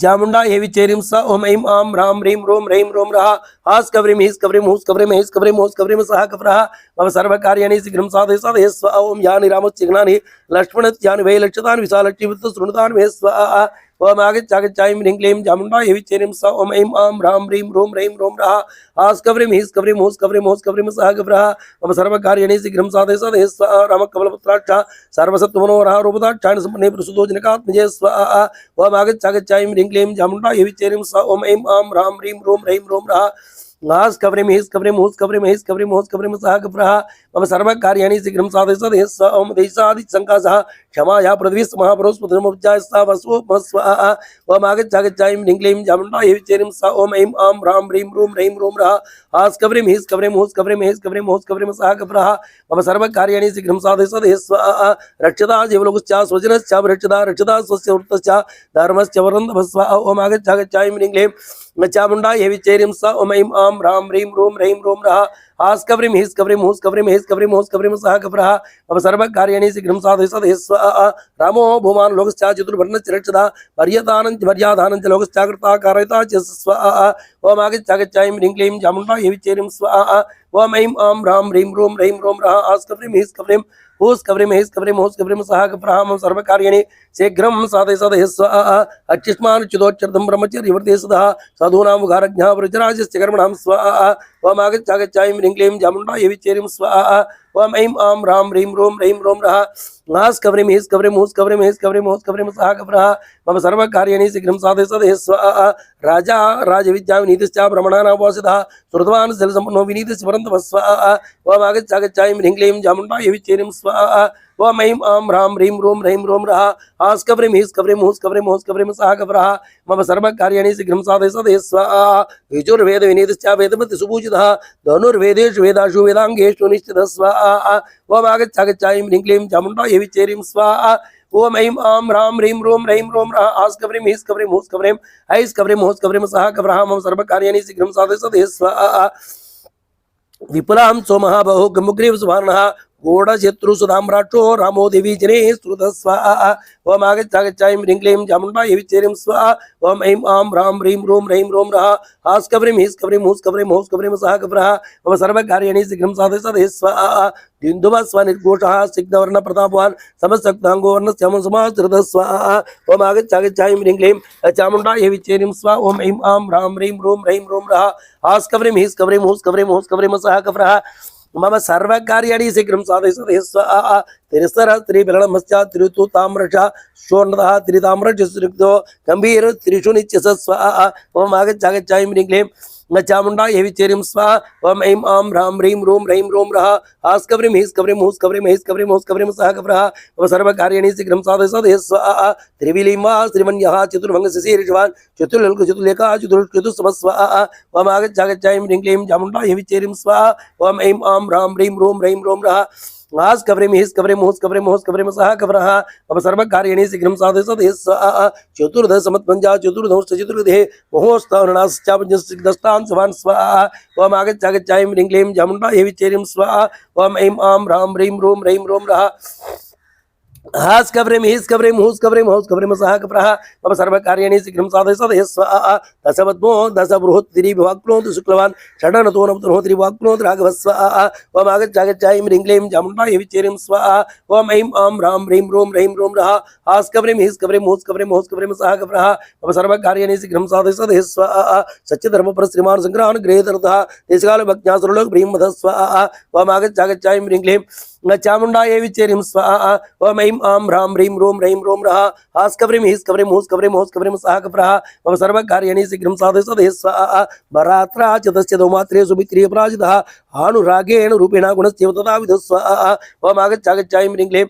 चामुण्डायै विच्चेरिं स ओम ऐं आं ह्रां ह्रीं ह्रूं ह्रैं ह्रूं रः आस्कव्रीं हीस्कव्रीं हूस्कव्रीं हीस्कव्रीं हूस्कव्रीं सह कप्रः मम सर्वकार्याणि शीघ्रं साधय साधय स्वाहा ओम यानि रामश्चिघ्नानि लक्ष्मणस्यानि वै लक्षितानि विशालक्षीवृत्त शृणुतानि मे स्वाहा ओम आगच्छागच्छायं ह्रीं क्लीं चामुण्डायै विच्चेरिं स ओम ऐं आं ह्रां ह्रीं ह्रूं ह्रैं ह्रूं रः आस्कव्रीं हीस्कव्रीं हूस्कव्रीं हूस्कव्रीं सह कप्रः मम सर्वकार्याणि शीघ्रं साधय साधय स्वाहा रामकमलपुत्राक्ष सर्वसत्त्वमनोहरः रूपदाक्षायण सम्पन्ने प्रसुतोजनकात्मजे स्वाहा ओम आगच्छागच्छायं ह्रीं क्लीं चामुण्डायै विच्चेरिं स ओम ऐं आं ह्रां ह्रीं ह्रूं ह्रैं ह्रूं रः आस्कव्रीं हीस्कव्रीं हूस्कव्रीं हीस्कव्रीं हूस्कव्रीं सह कप्रः मम सर्वकार्याणि शीघ्रं साधय साधय स्वाहा ओम देशादिसङ्कासः क्षमाया पृथ्वीस् महापुरुषपतिमुपजायस्ता वसु स्वाहा ओम आगच्छागच्छायं ह्रीं क्लीं चामुण्डायै विच्चेरिं स ओम ऐं आं ह्रां ह्रीं ह्रूं ह्रैं ह्रूं रः आस्कव्रीं हीस्कव्रीं हूस्कव्रीं हीस्कव्रीं हूस्कव्रीं सह कप्रः मम सर्वकार्याणि शीघ्रं साधय साधय स्वाहा रक्षता जीवलोकश्च स्वजनश्च रक्षता स्वस्य वृत्तश्च धर्मश्च वरन्दभः स्वाहा ओम आगच्छागच्छायं ह्रीं क्लीं चामुण्डायै विच्चेरिं स ओम ऐं आं ह्रां ह्रीं ह्रूं ह्रैं ह्रूं रः आस्कव्रीं हीस्कव्रीं हूस्कव्रीं हीस्कव्रीं हूस्कव्रीं सह कप्रः मम सर्वकार्याणि शीघ्रं साधय साधय स्वाहा रामो भूमान् लोकश्च चतुर्वर्णश्च रक्षता मर्यादानं च लोकश्च कृता कारयिता च स्वाहा ओम आगच्छागच्छायं ह्रीं क्लीं चामुण्डायै विच्चेरिं स्वाहा ओम ऐं आं ह्रां ह्रीं ह्रूं ह्रैं ह्रूं रः आस्कव्रीं हीस्कव्रीं हूस्कव्रीं हीस्कव्रीं हूस्कव्रीं सह कप्रः मम सर्वकार्याणि शीघ्रं साधय साधय स्वाहा अच्युष्मानुच्युतोच्चरदं ब्रह्मचर्यवर्ते सदा साधूनां उगारज्ञः व्रजराजस्य कर्मणां स्वाहा ओम आगच्छागच्छायं ह्रीं क्लीं चामुण्डायै विच्चेरिं स्वाहा ओम ऐं आं ह्रां ह्रीं ह्रूं ह्रैं ह्रूं रः आस्कव्रीं हीस्कव्रीं हूस्कव्रीं हीस्कव्रीं हूस्कव्रीं सह कप्रः मम सर्वकार्याणि शीघ्रं साधय साधय स्वाहा राजा राजविद्या विनीतश्च ब्रह्मणानां वासितः श्रुतवान् शलसम्पन्नो विनीतश्च वरन्दभः स्वाहा ओम आगच्छागच्छायं ह्रीं क्लीं चामुण्डायै विच्चेरिं स्वाहा ओम ऐं आं ह्रां ह्रीं ह्रूं ह्रैं ह्रूं रः आस्कव्रीं हीस्कव्रीं हूस्कव्रीं हूस्कव्रीं सह कप्रः मम सर्वकार्याणि शीघ्रं साधय साधय स्वाहा यजुर्वेद विनीतश्च वेदमति सुपूजितः धनुर्वेदेषु वेदाशु वेदाङ्गेषु निश्चितः स्वाहा ओम आगच्छागच्छायं ह्रीं क्लीं चामुण्डायै विच्चेरिं स्वाहा ओम ऐं आं ह्रां ह्रीं ह्रूं ह्रैं ह्रूं रः आस्कव्रीं हीस्कव्रीं हूस्कव्रीं ऐस्कव्रीं हूस्कव्रीं सह कप्रः मम सर्वकार्याणि शीघ्रं साधय साधय स्वाहा विपुलां सोमः बहु गमुग्रीव सुभानः गूढशत्रुसुधाम्राक्षो रामो देवी जने श्रुतः स्वाहा ओम आगच्छागच्छायं ह्रीं क्लीं चामुण्डायै विच्चेरिं स्वाहा ओम ऐं आं ह्रां ह्रीं ह्रूं ह्रैं ह्रूं रः आस्कव्रीं हीस्कव्रीं हूस्कव्रीं हूस्कव्रीं सह कप्रः मम सर्वकार्याणि शीघ्रं साधय साधय स्वाहा दिन्दुभः स्वनिर्घोषः सिग्धवर्णप्रतापवान् समस्तक्ताङ्गो वर्णस्य समाश्रितः स्वाहा ओम आगच्छागच्छायं ह्रीं क्लीं चामुण्डायै विच्चेरिं स्वाहा ओम ऐं आं ह्रां ह्रीं ह्रूं ह्रैं ह्रूं रः आस्कव्रीं हीस्कव्रीं हूस्कव्रीं हूस्कव्रीं सह कप्रः मम सर्वकार्याणि शीघ्रं साधय साधय स्वाहा तिरस्तर त्रिबिलमश्च तिरुतु ताम्रश शोणतः त्रिताम्रश गम्भीर त्रिषु नित्यस स्वाहा ओम आगच्छागच्छायं ह्रीं क्लीं चामुंडा ये विचेरिम स्वाहा ओम ऐं आं ह्रां ह्रीं ह्रूं ह्रैं ह्रूं रः आस्कव्रीं ह्रीं ह्रूं ह्रैं स्वहा मम सर्वकार्याणि शीघ्रं साधय स्वाहा त्रिविलीं वा श्रीमन्यः चतुर्भङ्गशिशीर्षवान् चतुर्लेखा चतुस्वाहा ओम आगच्छागच्छायं ह्रीं क्लीं चामुंडा ये विचेरिं स्वाहा ओम ऐं आं ह्रां ह्रीं ह्रूं रः आस कवरेम हिस कवरेम होस कवरेम होस कवरेम सहा कवरः मम सर्वकार्याणि शीघ्रं साधय स्वाहा चतुर्दश समत्पञ्चा चतुर्दश चतुर्दे मोहोस्तावनाश्चापञ्चदस्तान् सवान् स्वाहा ओम आगच्छागच्छायं ह्रीं क्लीं चामुण्डा ये विचेरिं स्वाहा ओम ऐं आं ह्रां ह्रीं ह्रूं रः हास कवरेम हिस कवरेम होस कवरेम सहा कवरः मम सर्वकार्याणि शीघ्रं साधय स्वाहा दशवद्मो दश बृहत् त्रिविभाक्प्नोत शुक्लवान् षडनतो नवतो त्रिविभाक्प्नोत राघवः स्वाहा ओम आगच्छागच्छायं ह्रीं क्लीं चामुण्डा ये विचेरिं स्वाहा ओम ऐं आं ह्रां ह्रीं ह्रूं रः हास कवरेम हिस कवरेम होस कवरेम सहा कवरः मम सर्वकार्याणि शीघ्रं साधय स्वाहा सत्यधर्मपर श्रीमान् सङ्ग्रहान् गृहीतरतः देशकाल भक्त्यासुरलोक ब्रह्मदः स्वाहा ओम आगच्छागच्छायं ह्रीं क्लीं चामुंडा ये विचेरिं स्वाहा ओम ऐं आं ह्रां ह्रीं ह्रूं रः आस्कव्रीं हिस कवरेम होस कवरेम सहा कवरः मम सर्वकार्याणि शीघ्रं साधय स्वाहा भरात्रा च तस्य दौमात्रे सुमित्रे पराजितः अनुरागेण रूपेण गुणस्य तथा विदुः स्वाहा ओम आगच्छागच्छायं ह्रीं क्लीं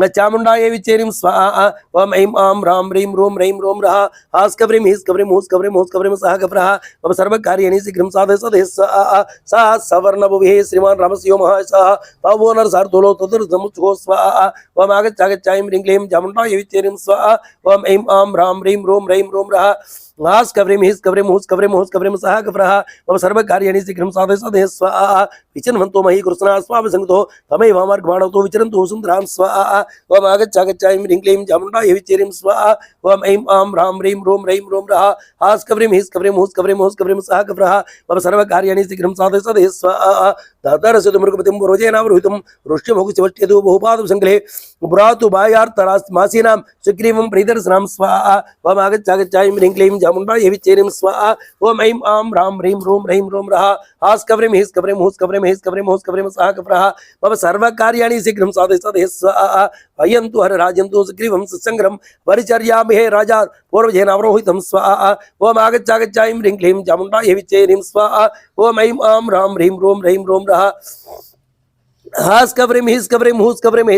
चामुंडा ये विचेरिं स्वाहा ओम ऐं आं ह्रां ह्रीं ह्रूं रः आस्कव्रीं हिस कवरेम होस कवरेम सहा कवरः मम सर्वकार्याणि शीघ्रं साधय स्वाहा सा सवर्णभुविः श्रीमान् रामस्य महाशः पावो नरसार्थोलो तदुर्धमुच्छो स्वाहा ओम आगच्छागच्छायं ह्रीं क्लीं चामुण्डा ये विचेरिं स्वाहा ओम ऐं आं ह्रां ह्रीं ह्रूं रः हास कवरेम हिस कवरेम होस कवरेम सहा कवरः मम सर्वकार्याणि शीघ्रं साधय स्वाहा विचिन्वन्तो मयि कृष्णा स्वाभिसंगतो तमैव मार्गमाणवतो विचरन्तो सुन्दरां स्वाहा ओम आगच्छागच्छायं ह्रीं क्लीं चामुण्डा ये विचेरिं स्वाहा ओम ऐं आं ह्रां ह्रीं ह्रूं रः हास कवरेम हिस कवरेम होस कवरेम सहा कवरः मम सर्वकार्याणि शीघ्रं साधय स्वाहा दातरसतु मृगपतिं रोजेनावरुहितं रुष्यभोगश्चवट्यतु बहुपादसङ्कले भ्रातु बायार्तरास्मासीनां सुग्रीवं प्रीदर्शनां स्वाहा ओम आगच्छागच्छायं ह्रीं क्लीं चामुण्डा ये विचेरिं स्वाहा ओम ऐं आं ह्रां ह्रीं ह्रूं रः हास कवरेम हिस कवरेम होस कवरेम सहा कवरः मम सर्वकार्याणि शीघ्रं साधय स्वाहा अयन्तु हर राजन्तु सुग्रीवं सत्सङ्ग्रहं परिचर्यामहे राजा पूर्वजेनावरोहितं स्वाहा ओम आगच्छागच्छायं ह्रीं क्लीं चामुण्डा ये विचेरिं स्वाहा ओम ऐं आं ह्रां ह्रीं ह्रूं रः हास कवरेम हिस कवरेम होस कवरेम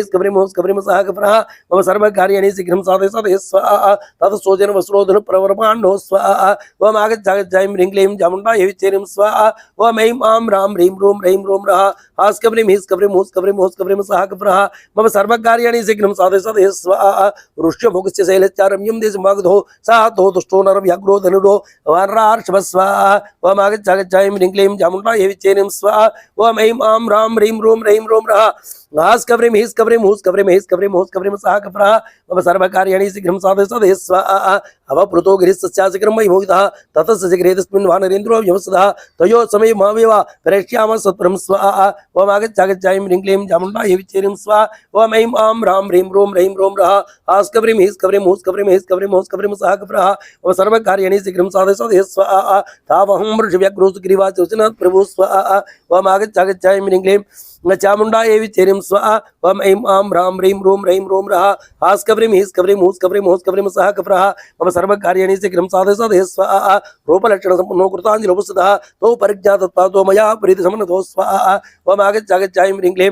सहा कवरः मम सर्वकार्याणि शीघ्रं साधय स्वाहा तत् सोजन वस्त्रोधन प्रवर्माण्डो स्वाहा ओम आगच्छागच्छायं ह्रीं क्लीं चामुण्डा ये विचेरिं स्वाहा ओम ऐं आं ह्रां ह्रीं ह्रूं रः हास कवरेम हिस कवरेम होस कवरेम सहा कवरः मम सर्वकार्याणि शीघ्रं साधय स्वाहा ऋष्यभोगस्य शैलचारम्यं देशमागधो सातो दुष्टो नरव्याघ्रो धनुडो वानरार्षभ स्वाहा ओम आगच्छागच्छायं ह्रीं क्लीं चामुण्डा ये विचेरिं स्वाहा ओम ऐं आं ह्रां ह्रीं ह्रूं रः हास कवरेम हिस कवरेम होस कवरेम सहा कवरः मम सर्वकार्याणि शीघ्रं साधय स्वाहा अवप्लुतो गिरिशस्याशिखरं मयि भोगितः ततस्य शिखरे तस्मिन् वानरेन्द्रो व्यवस्थितः तयोः समये मामेव प्रेक्ष्यामः सत्वरं स्वाहा ओम आगच्छागच्छायं ह्रीं क्लीं चामुण्डा ये विचेरिं स्वाहा ओम ऐं आं ह्रां ह्रीं ह्रूं रः हास कवरेम हिस कवरेम होस कवरेम सहा कवरः मम सर्वकार्याणि शीघ्रं साधय स्वाहा तावहं वृषव्याघ्रो सुग्रीवाच वचनात् प्रभुः स्वाहा ओम आगच्छागच्छायं ह्रीं क्लीं चामुण्डा ये विचेरिं स्वाहा ओम ऐं आं ह्रां ह्रीं ह्रूं रः हास कवरेम हिस कवरेम होस कवरेम सहा कवरः मम सर्वकार्याणि शीघ्रं साधय स्वाहा रूपलक्षणसम्पन्नो कृताञ्जलिमुपस्थितः तो परिज्ञातत्वातो मया प्रीतिसमन्वितो स्वाहा ओम आगच्छागच्छायं ह्रीं क्लीं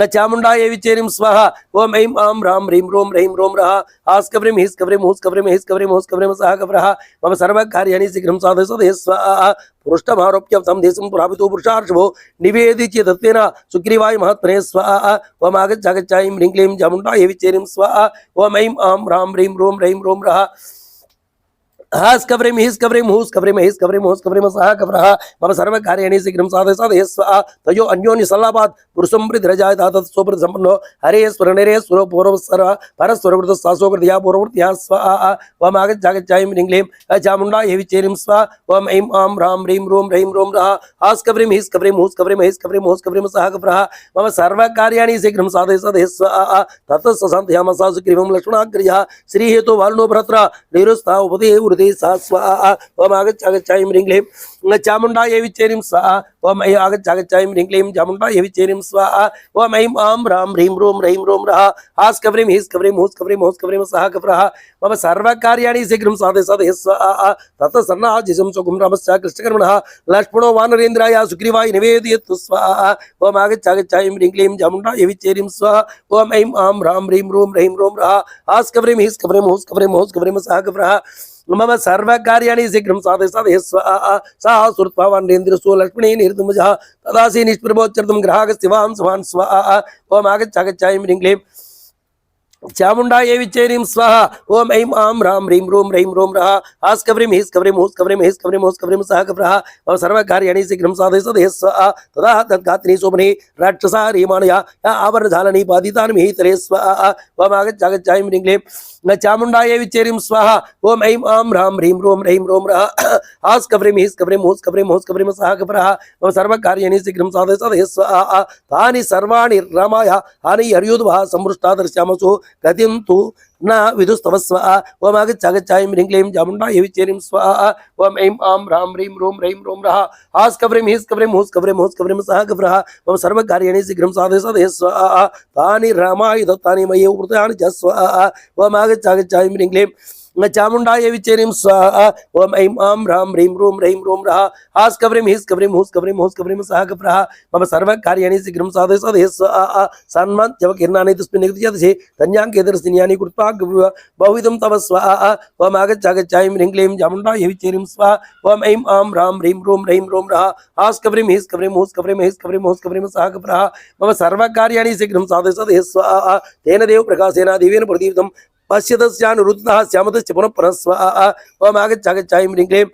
चामुण्डा ये विचेरिं स्वाहा ओम ऐं आं ह्रां ह्रीं ह्रूं रः हास कवरेम हिस कवरेम होस कवरेम सहा कवरः मम सर्वकार्याणि शीघ्रं साधय स्वाहा पृष्ठमारोप्य तं देशं पुरापितो पुरुषार्षभो निवेदित्य तत्तेन सुग्रीवाय महात्मने स्वाहा ओम आगच्छागच्छायं ह्रीं क्लीं चामुण्डा ये विचेरिं स्वाहा ओम ऐं आं ह्रां ह्रीं ह्रूं रः हास कवरेम हिस कवरेम होस कवरेम सहा कवरः मम सर्वकार्याणि शीघ्रं साधय स्वाहा तयो अन्योन्य सल्लापात् पुरुषं प्रतिरजायत तत् सोप्रति सम्पन्नो हरेश्वर नरेश्वर पूर्वस्वर परस्वरकृत शासोकृतया पूर्ववर्त्या स्वाहा ओम आगच्छागच्छायं ह्रीं क्लीं चामुण्डा ये विचेरिं स्वाहा ओम ऐं आं ह्रां ह्रीं ह्रूं रः हास कवरेम हिस कवरेम होस कवरेम सहा कवरः मम सर्वकार्याणि शीघ्रं साधय स्वाहा ततः सन्ध्यामसा सुग्रीवं लक्ष्मणाग्रजः श्रीहेतो वाल्नो भ्रात्रा निरुस्ता उपदे ह्रीं सा स्वाहा ओम आगच्छ ऐं ह्रीं क्लीं चामुण्डायै विच्चेरीं स्वाहा ओम ऐं आगच्छ ऐं ह्रीं क्लीं चामुण्डायै विच्चेरीं स्वाहा ओम ऐं आं ह्रां ह्रीं ह्रों रः आस्कव्रीं हीस्कव्रीं हूस्कव्रीं हूस्कव्रीं सः कप्रः मम सर्वकार्याणि शीघ्रं साधय स्वाहा ततः सन्नाजिजं सुखं रामस्य कृष्णकर्मणः लक्ष्मणो वानरेन्द्राय सुग्रीवाय निवेदयतु स्वाहा ओम आगच्छ ऐं ह्रीं क्लीं चामुण्डायै विच्चेरीं स्वाहा ओम ऐं आं ह्रां ह्रीं ह्रों रः आस्कव्रीं हीस्कव्रीं हूस्कव्रीं सः कप्रः मम सर्वकार्याणि शीघ्रं साधय स्वाहा सा श्रुत्वा वानरेन्द्रस्तु लक्ष्मणे निर्दुमजः तदासि निष्प्रभोच्चर्तुं ग्राहकस्य वां स्वान् स्वाहा ओम आगच्छ ऐं ह्रीं क्लीं चामुण्डायै विच्चेरीं स्वाहा ओम ऐं आं ह्रां ह्रीं ह्रों रः आस्कव्रीं हीस्कव्रीं हूस्कव्रीं सः कप्रः मम सर्वकार्याणि शीघ्रं साधय स्वाहा तदा तद्गात्रिणी शोभने राक्षसा रीमाणया आवरणजालनी बाधितानि मिहितरे स्वाहा ओम आगच्छ ऐं ह्रीं क्लीं चामुण्डायै विच्चेरीं स्वाहा ओम ऐं आं ह्रां ह्रीं ह्रों रः आस्कव्रीं हीस्कव्रीं हूस्कव्रीं सः कप्रः मम सर्वकार्याणि शीघ्रं साधय स्वाहा तानि सर्वाणि रामाय हानि हर्योद्वः संवृष्टा दर्शयामसु गतिं तु न विदुस्तव स्वाहा ओम आगच्छ ऐं ह्रीं क्लीं चामुण्डायै विच्चेरीं स्वाहा ओम ऐं आं ह्रां ह्रीं ह्रों रः आस्कव्रीं हीस्कव्रीं हूस्कव्रीं सः कप्रः मम सर्वकार्याणि शीघ्रं साधय स्वाहा तानि रामाय दत्तानि मयि वृतानि च स्वाहा ओम आगच्छ ऐं ह्रीं क्लीं चामुण्डायै विच्चेरीं स्वाहा ओम ऐं आं ह्रां ह्रीं ह्रों रः आस्कव्रीं हीस्कव्रीं हूस्कव्रीं सः कप्रः मम सर्वकार्याणि शीघ्रं साधय स्वाहा सन्मत्यवकीर्णानि तस्मिन् निगदितयसि धन्याङ्के दर्शनीयानि कृत्वा बहुविधं तव स्वाहा ओम आगच्छ ऐं ह्रीं क्लीं चामुण्डायै विच्चेरीं स्वाहा ओम ऐं आं ह्रां ह्रीं ह्रों रः आस्कव्रीं हीस्कव्रीं हूस्कव्रीं सः कप्रः मम सर्वकार्याणि शीघ्रं साधय स्वाहा तेन देव प्रकाशेन दिव्येन प्रदीप्तं पश्यतस्यानुरुद्धः श्यामतश्च पुनः पुनः स्वाहा ओम आगच्छ ऐं ह्रीं क्लीं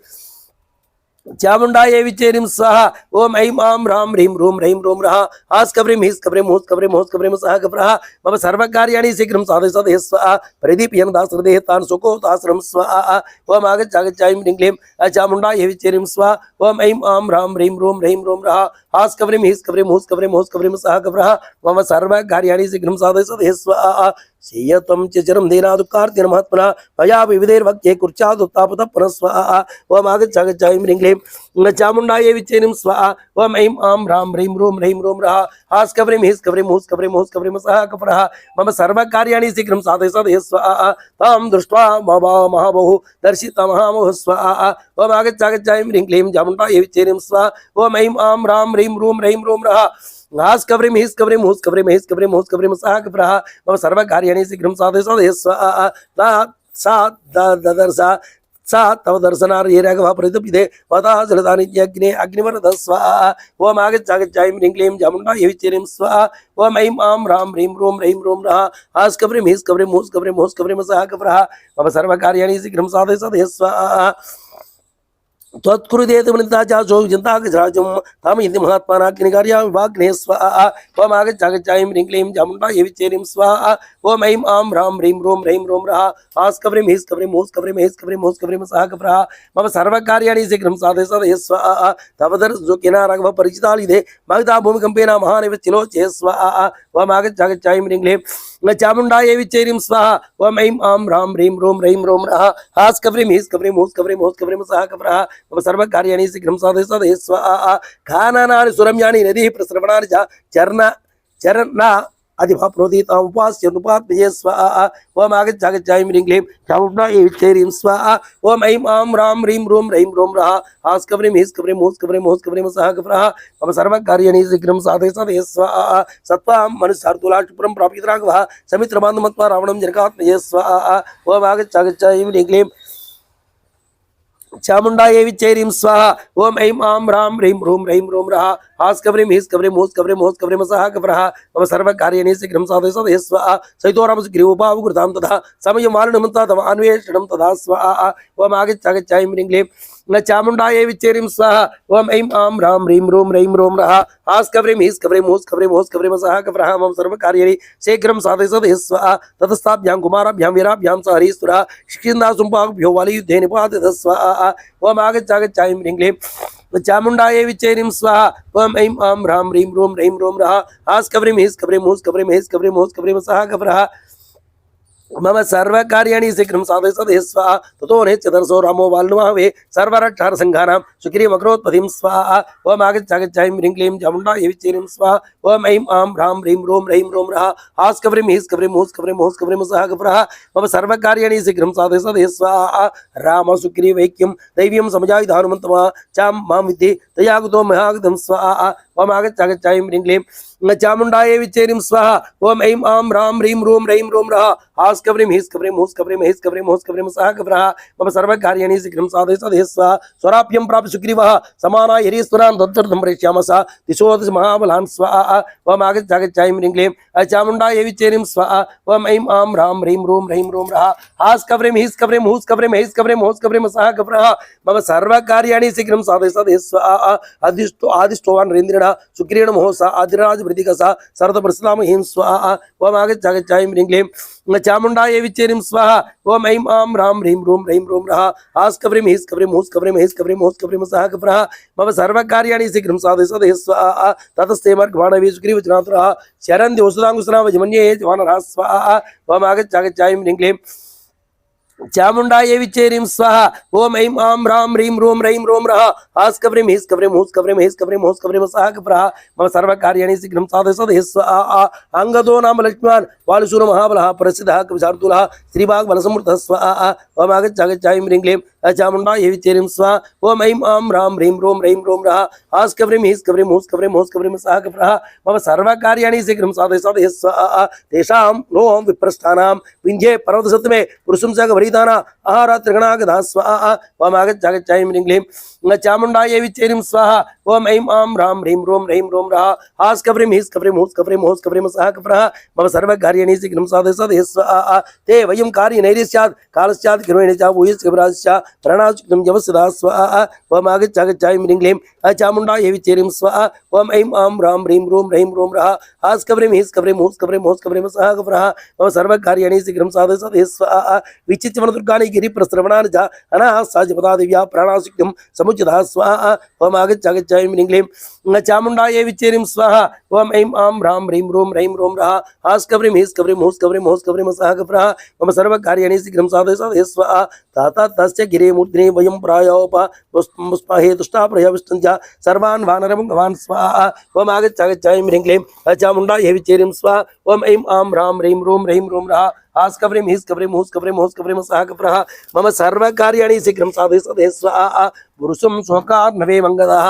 चामुण्डायै विच्चेरीं स्वाहा ओम ऐं आं ह्रां ह्रीं ह्रों रः आस्कव्रीं हीस्कव्रीं हूस्कव्रीं सः कप्रः मम सर्वकार्याणि शीघ्रं साधय स्वाहा प्रदीपयन् दासहृदये तान् सुकोतास्रं स्वाहा ओम आगच्छ ऐं ह्रीं क्लीं चामुण्डायै विच्चेरीं स्वाहा ओम ऐं आं ह्रां ह्रीं ह्रों रः आस्कव्रीं हीस्कव्रीं हूस्कव्रीं सः कप्रः मम सर्वकार्याणि शीघ्रं साधय स्वाहा श्रीयत्वं च चिरं दीना दुःखार्तिन महात्मना मया विविधैर्भक्त्यै कुर्चादुत्तापतः पुनः स्वाहा ओम आगच्छ ऐं ह्रीं क्लीं चामुण्डायै विच्चेरीं स्वाहा ओम ऐं आं ह्रां ह्रीं ह्रों रः आस्कव्रीं हीस्कव्रीं हूस्कव्रीं सः कप्रः मम सर्वकार्याणि शीघ्रं साधय स्वाहा तां दृष्ट्वा महाबहु दर्शिता महामोह स्वाहा ओम आगच्छ ऐं ह्रीं क्लीं चामुण्डायै विच्चेरीं स्वाहा ओम ऐं आं ह्रां ह्रीं ह्रों रः आस्कव्रीं हीस्कव्रीं हूस्कव्रीं सः कप्रः मम सर्वकार्याणि शीघ्रं साधय स्वाहा सा ददर्शा सा तव दर्शनार्ये राघवः परितपिते वतः जलदानित्यग्ने अग्निवरद स्वाहा ओम आगच्छ ऐं ह्रीं क्लीं चामुण्डायै विच्चेरीं स्वाहा ओम ऐं आं ह्रां ह्रीं ह्रों रः आस्कव्रीं हीस्कव्रीं हूस्कव्रीं सः कप्रः मम सर्वकार्याणि शीघ्रं साधय स्वाहा त्वत्कृतेत वनिता चाचो चिन्ताकराजं ताम इति महात्मानाग्निकार्या विभाग्ने स्वाहा ओम आगच्छ ऐं ह्रीं क्लीं चामुण्डायै विच्चेरीं स्वाहा ओम ऐं आं ह्रां ह्रीं ह्रों रः आस्कव्रीं हीस्कव्रीं हूस्कव्रीं सः कप्रः मम सर्वकार्याणि शीघ्रं साधय स्वाहा तव दर्शोकेन राघवः परिचितालिदे महिता भूमिकम्पेन महानेव चिलोचे स्वाहा ओम आगच्छ ऐं ह्रीं क्लीं चामुण्डायै विच्चेरीं स्वाहा ओम ऐं आं ह्रां ह्रीं ह्रों रः आस्कव्रीं हीस्कव्रीं हूस्कव्रीं सः कप्रः मम सर्वकार्याणि शीघ्रं साधय स्वाहा काननानि सुरम्यानि नदीः प्रस्रवणानि च चरना अधिभाप्नोदितां उपास्यनुपात्मये स्वाहा ओम आगच्छ ऐं ह्रीं क्लीं चामुण्डायै विच्चेरीं स्वाहा ओम ऐं आं ह्रां ह्रीं ह्रों रः आस्कव्रीं हीस्कव्रीं हूस्कव्रीं सः कप्रः मम सर्वकार्याणि शीघ्रं साधय स्वाहा सत्त्वां मनुष्यार्तुलाष्टपुरं प्रापित राघवः समित्रबान्धवं मत्वा रावणं जनकात्मये स्वाहा ओम आगच्छ ऐं ह्रीं क्लीं चामुण्डायै विच्चेरीं स्वाहा ओम ऐं आं ह्रां ह्रीं ह्रों रः आस्कव्रीं हीस्कव्रीं हूस्कव्रीं सः कप्रः मम सर्वकार्याणि शीघ्रं साधय स्वाहा सहितो रामसुग्रीवोपावकृतां तथा समयमालनमन्ता तव अन्वेषणं तदा स्वाहा ओम आगच्छ ऐं ह्रीं क्लीं चामुण्डायै विच्चेरीं स्वाहा ओम ऐं आं ह्रां ह्रीं ह्रों रः आस्कव्रीं हीस्कव्रीं हूस्कव्रीं सः कप्रः मम सर्वकार्याणि शीघ्रं साधय स्वाहा ततस्ताभ्यां कुमाराभ्यां वीराभ्यां स हरीस्तुरा शिक्षिन्दासुम्पाभ्यो वालियुद्धे निपातितः स्वाहा ओम आगच्छ ऐं ह्रीं क्लीं चामुण्डायै विच्चेरीं स्वाहा ओम ऐं आं ह्रां ह्रीं ह्रों रः आस्कव्रीं हीस्कव्रीं हूस्कव्रीं सः कप्रः मम सर्वकार्याणि शीघ्रं साधय स्वाहा ततो नेच्छदर्शो रामो वाल्नुवाहे सर्वरक्षार संघानां सुग्रीवक्रोत्पत्तिं स्वाहा ओम आगच्छागच्छायं ह्रीं क्लीं चामुण्डायै विच्चेरिं स्वाहा ओम ऐं आं ह्रां ह्रीं रों रः हास्कव्रीं हीस्कव्रीं हूस्कव्रीं हूस्कव्रीं सहाकप्रः मम सर्वकार्याणि शीघ्रं साधय स्वाहा राम सुग्रीवैक्यं दैव्यं समजायुधानुमन्तमः चां मां विद्धि तयागतो महागतं स्वाहा ओम आगच्छागच्छायं ह्रीं क्लीं चामुण्डायै विच्चेरिं स्वाहा ओम ऐं आं ह्रां ह्रीं रों रः हास्कव्रीं हीस्कव्रीं हूस्कव्रीं हीस्कव्रीं हूस्कव्रीं सहाकप्रः मम सर्वकार्याणि शीघ्रं साधय स्वाहा स्वराप्यं प्राप्य सुग्रीवः समानाय हरीश्वरान् दत्तर्थं प्रेष्यामः स दिशो दिश महाबलान् स्वाहा ओम आगच्छागच्छायं ह्रीं क्लीं चामुण्डायै विच्चेरिं स्वाहा ओम ऐं आं ह्रां ह्रीं रों रः हास्कव्रीं हीस्कव्रीं हूस्कव्रीं हीस्कव्रीं हूस्कव्रीं सहाकप्रः मम सर्वकार्याणि शीघ्रं साधय स्वाहा आदिष्टोवान् नरेन्द्रेण सुग्रीवेण महोसा आदिराज वृद्धिकसा सरदप्रस्लामहीं स्वाहा ओम आगच्छागच्छायं ह्रीं क्लीं चामुण्डायै विच्चेरिं स्वाहा ओम ऐं आं ह्रां ह्रीं रों रः हास्कव्रीं हीस्कव्रीं हूस्कव्रीं हीस्कव्रीं हूस्कव्रीं सहाकप्रः मम सर्वकार्याणि शीघ्रं साधय स्वाहा ततस्ते मार्गवाणवे सुग्रीवचनातुरः शरन्ति वसुदाङ्कुशनामजमन्ये वानरः स्वाहा ओम आगच्छागच्छायं ह्रीं क्लीं चामुण्डायै विच्चेरिं स्वाहा ओम ऐं आं ह्रां ह्रीं रों रः हास्कव्रीं हीस्कव्रीं हूस्कव्रीं हीस्कव्रीं हूस्कव्रीं सहाकप्रः मम सर्वकार्याणि शीघ्रं साधय स्वाहा अंगदो नाम लक्ष्मण वालुशूर महाबलः प्रसिद्धः कविशार्दूलः श्रीबाग बलसमृद्धः स्वाहा ओम आगच्छागच्छायं ह्रीं क्लीं चामुण्डायै विच्चेरिं स्वाहा ओम ऐं आं ह्रां ह्रीं रों रः हास्कव्रीं हीस्कव्रीं हूस्कव्रीं हूस्कव्रीं सहाकप्रः मम सर्वकार्याणि शीघ्रं साधय स्वाहा तेषां नो विप्रस्थानां विन्ध्ये पर्वतसत्त्वे पुरुषं सगभरिताना आहार त्रिगणागधा स्वाहा ओम आगच्छागच्छायं ह्रीं क्लीं चामुण्डायै विच्चेरिं स्वाहा ओम ऐं आं ह्रां ह्रीं रों रः हास्कव्रीं हीस्कव्रीं हूस्कव्रीं हूस्कव्रीं सहाकप्रः मम सर्वकार्याणि शीघ्रं साधय स्वाहा ते वयं कार्यनैर्यस्यात् कालस्यात् किरुणेन च भूयश्च प्रणाचुक्तं जवस्यदा स्वाहा ओम आगच्छागच्छायं ह्रीं क्लीं चामुण्डायै विच्चेरिं स्वाहा ओम ऐं आं ह्रां ह्रीं रों रः हास्कव्रीं हीस्कव्रीं हूस्कव्रीं हूस्कव्रीं सहाकप्रः मम सर्वकार्याणि शीघ्रं साधय स्वाहा विचित्रवनदुर्गाणि गिरिप्रस्रवणानि च अनासाजपदा दिव्या प्राणाशुक्तं समुचिता स्वाहा ओम आगच्छागच्छायं ह्रीं क्लीं चामुण्डायै विच्चेरिं स्वाहा ओम ऐं आं ह्रां ह्रीं रों रः हास्कव्रीं हीस्कव्रीं हूस्कव्रीं हूस्कव्रीं सहाकप्रः मम सर्वकार्याणि शीघ्रं साधय स्वाहा ताता तस्य गिरिमूर्ध्नि वयं प्रायोपमुस्महे तुष्टाप्रयविष्टं च सर्वान् वानरं भवान् स्वाहा ओम आगच्छागच्छायं ह्रीं क्लीं चामुण्डायै विच्चेरिं स्वाहा ओम ऐं आं ह्रां ह्रीं रों रः हास्कव्रीं हीस्कव्रीं हूस्कव्रीं हूस्कव्रीं सहाकप्रः मम सर्वकार्याणि शीघ्रं साधय स्वाहा पुरुषं शोकार्णवे मङ्गलः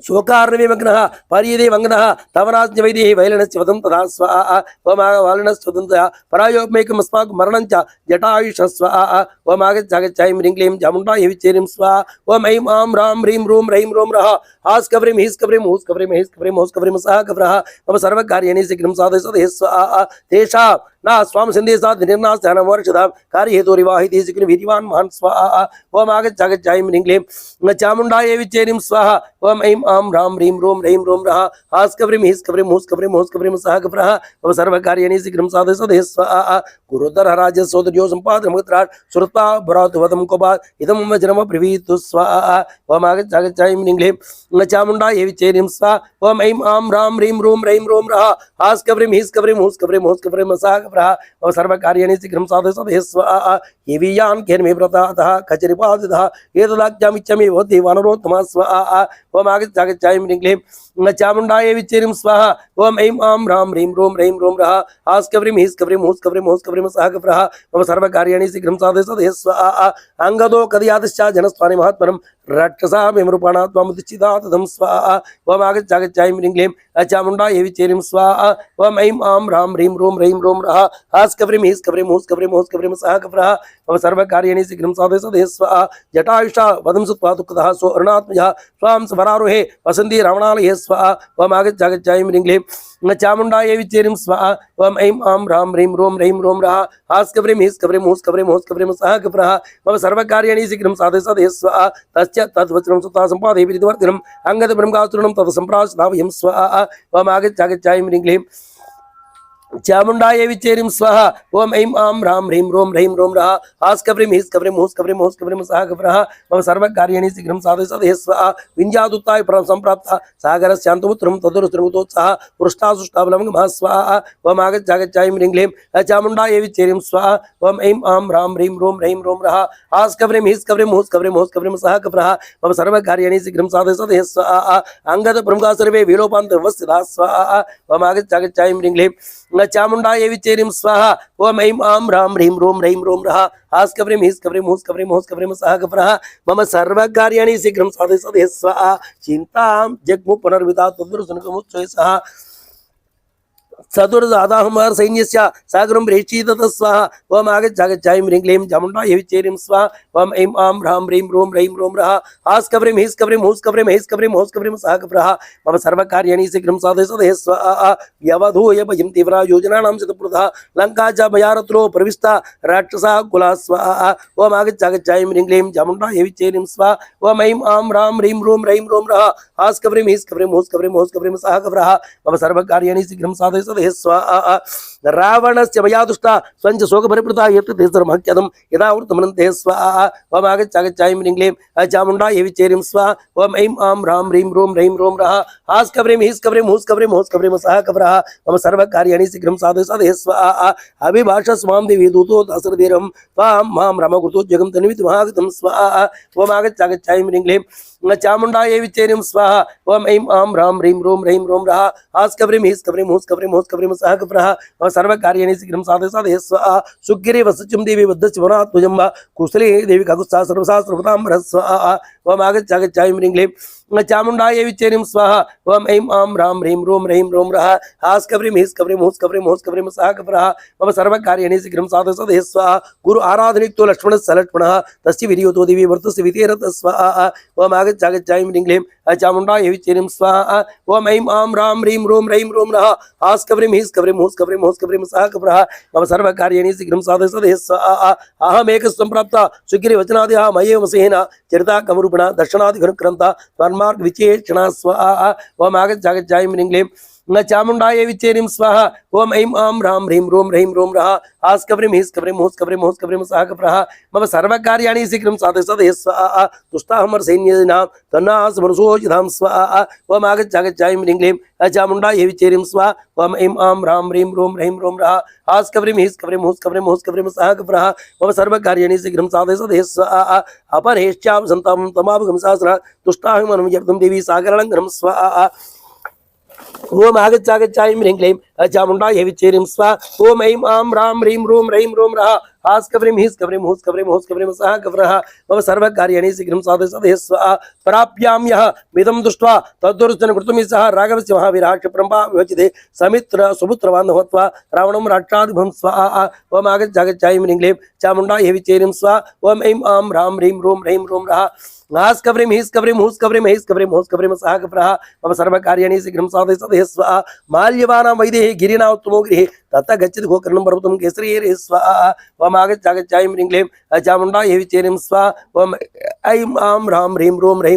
शोकार्णविमग्नः पर्यदे वङ्गनः तवनाज्ञवैदेः वैलनस्य वदं तथा स्वाहा ओम वालनस्वदन्तः परायोपमेकम् अस्माकं मरणं च जटायुष स्वाहा ओम आगच्छागच्छायं ह्रीं क्लीं चामुण्डायै विच्चेरिं स्वाहा ओम ऐं आं ह्रां ह्रीं रों रः हास्कव्रीं हीस्कव्रीं हूस्कव्रीं हीस्कव्रीं हूस्कव्रीं सहाकप्रः मम सर्वकार्याणि शीघ्रं साधय स्वाहा तेषां ना स्वाम संदेशात् निर्नास्यानं वर्षदां कार्यहेतुरिवाहिते सुग्रीववीर्यवान् महान् स्वाहा ओम आगच्छागच्छायं ह्रीं क्लीं चामुण्डायै विच्चेरिं स्वाहा ओम ऐं आं ह्रां ह्रीं रों रः हास्कव्रीं हीस्कव्रीं हूस्कव्रीं हूस्कव्रीं सहाकप्रः मम सर्वकार्याणि शीघ्रं साधय स्वाहा गुरुधरः राजसोदर्यो सम्पादनमुद्रात् श्रुत्वा भरातुवतं कोपात् इदं वचनम् अब्रवीतु स्वाहा ओम आगच्छागच्छायं ह्रीं क्लीं चामुण्डायै विच्चेरिं स्वाहा ओम ऐं आं ह्रां ह्रीं रों रः हास्कव्रीं हीस्कव्रीं हूस्कव्रीं हूस्कव्रीं सहाकप्रः मम सर्वकार्याणि शीघ्रं साधय स्वाहा येवीयान् केर्मे व्रतातः कचरिपादितः एतदाज्ञामिच्छामि भवति वानरोत्तमः स्वाहा ओम आगच्छागच्छायं ह्रीं क्लीं चामुण्डायै विच्चेरिं स्वाहा ओम ऐं आं ह्रां ह्रीं रों रः हास्कव्रीं हीस्कव्रीं हूस्कव्रीं हूस्कव्रीं सहाकप्रः मम सर्वकार्याणि शीघ्रं साधय स्वाहा अंगदो कदयातश्च जनस्वानि महात्मनं रक्षसा विमृपाणा त्वमुदिच्छिता तदं स्वाहा ओम आगच्छागच्छायं ह्रीं क्लीं चामुण्डायै विच्चेरिं स्वाहा ओम ऐं आं ह्रां ह्रीं रों रः हास्कव्रीं हीस्कव्रीं हूस्कव्रीं हूस्कव्रीं सहाकप्रः मम सर्वकार्याणि शीघ्रं साधय स्वाहा जटायुषा वदं सुत्वा दुःखतः सो अरुणात्मजः स्वां स्वरारोहे वसन्ति रावणालये स्वाहा ओम आगच्छागच्छायं ह्रीं क्लीं चामुण्डायै विच्चेरिं स्वाहा ओम ऐं आं ह्रां ह्रीं रों रः हास्कव्रीं हीस्कव्रीं हूस्कव्रीं हूस्कव्रीं सहाकप्रः मम सर्वकार्याणि शीघ्रं साधय स्वाहा तस्य तद्वचनं सुता सम्पादे विधिवर्धनम् अंगदब्रह्मगात्रणं तत् सम्प्राश्नावयं स्वाहा ओम आगच्छागच्छायं ह्रीं क्लीं चामुंडाय विचेरिं स्वाहा ओम ऐं आं ह्रां ह्रीं रों रः आस्कव्रीं हीस्कव्रीं हूस्कव्रीं सः कव्रः मम सर्वकार्याणि शीघ्रं साधय स्वाहा विञ्जादुत्ताय परं सम्प्राप्तः सागरस्यान्तमुत्रं तदुरुत्रमुतोत्साह पृष्ठासुष्टाबलं स्वाहा ओम आगच्छागच्छायं ह्रीं क्लीं चामुंडाय विचेरिं स्वाहा ओम ऐं आं ह्रां ह्रीं रों रः आस्कव्रीं हूस्कव्रीं सः कव्रः मम सर्वकार्याणि शीघ्रं साधय स्वाहा अंगद प्रमुखा सर्वे विलोपान्तवस्थिताः स्वाहा ओम आगच्छागच्छायं ह्रीं क्लीं चामुंडाय विचेरिं स्वाहा ओम ऐं आं ह्रां ह्रीं रों रः आस्कव्रीं हूस्कव्रीं सः कव्रः मम सर्वकार्याणि शीघ्रं साधय स्वाहा चिन्तां जग्मु पुनर्विदा तद्रुसुनकमुच्चये सः चतुर्दादाहमार सैन्यस्य सागरं प्रेक्षित स्वाहा ओम आगच्छागच्छायं ह्रीं क्लीं चामुंडाय विचेरिं स्वाहा ओम ऐं आं ह्रां ह्रीं रों रः आस्कव्रीं हूस्कव्रीं सः कव्रः मम सर्वकार्याणि शीघ्रं साधय स्वाहा व्यवधूय भयं तीव्रा योजनानां शतपुरतः लङ्का च भयारत्रो प्रविष्टा राक्षसा कुला स्वाहा ओम आगच्छागच्छायं ह्रीं क्लीं चामुंडाय विचेरिं स्वाहा ओम ऐं आं ह्रां ह्रीं रों रः आस्कव्रीं हूस्कव्रीं सः कव्रः मम सर्वकार्याणि शीघ्रं साधय स्वाहा रावणस्य भयादुष्टा स्वञ्च शोकपरिवृता यत्ते सर्वमह्यदं यदा वृत्तमनन्ते स्वाहा ओम आगच्छागच्छायं ह्रीं क्लीं चामुंडाय विचेरिं स्वाहा ओम ऐं आं ह्रां ह्रीं रों रः आस्कव्रीं हूस्कव्रीं सः कव्रः मम सर्वकार्याणि शीघ्रं साधय स्वाहा अभिभाष स्वां देवी दूतो दासरधीरं त्वां मां रमकुतो जगं तन्वितुमागतं स्वाहा ओम आगच्छागच्छायं ह्रीं क्लीं चामुंडाय विचेरिं स्वाहा ओम ऐं आं ह्रां ह्रीं रों रः आस्कव्रीं हूस्कव्रीं सः कव्रः मम सर्वकार्याणि शीघ्रं साधय स्वाहा सुग्गिरे वसुचुं देवी बद्धस्य वनात्मजं वा कुशले देवी काकुत्सा सर्वशास्त्रपदाम्बरः स्वाहा ओम आगच्छागच्छायं ह्रीं क्लीं चामुंडाय विचेरिं स्वाहा ओम ऐं आं ह्रां ह्रीं रों रः आस्कव्रीं हूस्कव्रीं सः कव्रः मम सर्वकार्याणि शीघ्रं साधय स्वाहा गुरु आराधनिक्तो लक्ष्मणस्य लक्ष्मणः तस्य विरियोतो देवी वर्तस्य वितेरतः स्वाहा ओम आगच्छागच्छायं ह्रीं क्लीं चामुंडाय विचेरिं स्वाहा ओम ऐं आं ह्रां ह्रीं रों रः आस्कव्रीं हूस्कव्रीं सः कव्रः मम सर्वकार्याणि शीघ्रं साधय स्वाहा अहमेकः सम्प्राप्ता सुग्रीवचनादिः मयैव वसेन चरिता कमरूपिणा दर्शनादिघनुक्रन्ता मार्ग विचेक्षणा स्वाहा ओम आगच्छागच्छायं ह्रीं क्लीं चामुंडाय विचेरिं स्वाहा ओम ऐं आं ह्रां ह्रीं रों रः आस्कव्रीं हूस्कव्रीं सः कव्रः मम सर्वकार्याणि शीघ्रं साधय स्वाहा तुष्टाहमर सैन्येनां तन्नासमनुसोचितां स्वाहा ओम आगच्छागच्छायं ह्रीं क्लीं चामुंडाय विचेरिं स्वाहा ओम ऐं आं ह्रां ह्रीं रों रः आस्कव्रीं हूस्कव्रीं सः कव्रः मम सर्वकार्याणि शीघ्रं साधय स्वाहा अपरेश्चां सन्तां तमावगं सहस्र तुष्टाहमनं यर्तं देवी सागरलङ्घनं स्वाहा ओम आगच्छागच्छायं ह्रीं क्लीं चामुंडाय विचेरिं स्वाहा ओम ऐं आं ह्रां ह्रीं रों रः आस्कव्रीं हूस्कव्रीं सः कव्रः मम सर्वकार्याणि शीघ्रं साधय स्वाहा प्राप्यां यः मिदं दृष्ट्वा तद्दुर्जन कृतुमि सह राघवस्य महावीराक्ष परम्पा विवचिते समित्र सुपुत्रवान् भवत्वा रावणं राष्ट्राधिपं स्वाहा ओम आगच्छागच्छायं ह्रीं क्लीं चामुंडाय विचेरिं स्वाहा ओम ऐं आं ह्रां ह्रीं रों रः आस्कव्रीं हूस्कव्रीं सः कव्रः मम सर्वकार्याणि शीघ्रं साधय स्वाहा माल्यवानां वैदेही गिरिणा उत्तमो गृहे ततः गच्छति गोकर्णं पर्वतं केसरी स्वाहा ओम आगच्छागच्छायं ह्रीं क्लीं चामुंडाय विचेरिं स्वाहा ओम ऐं आं ह्रां ह्रीं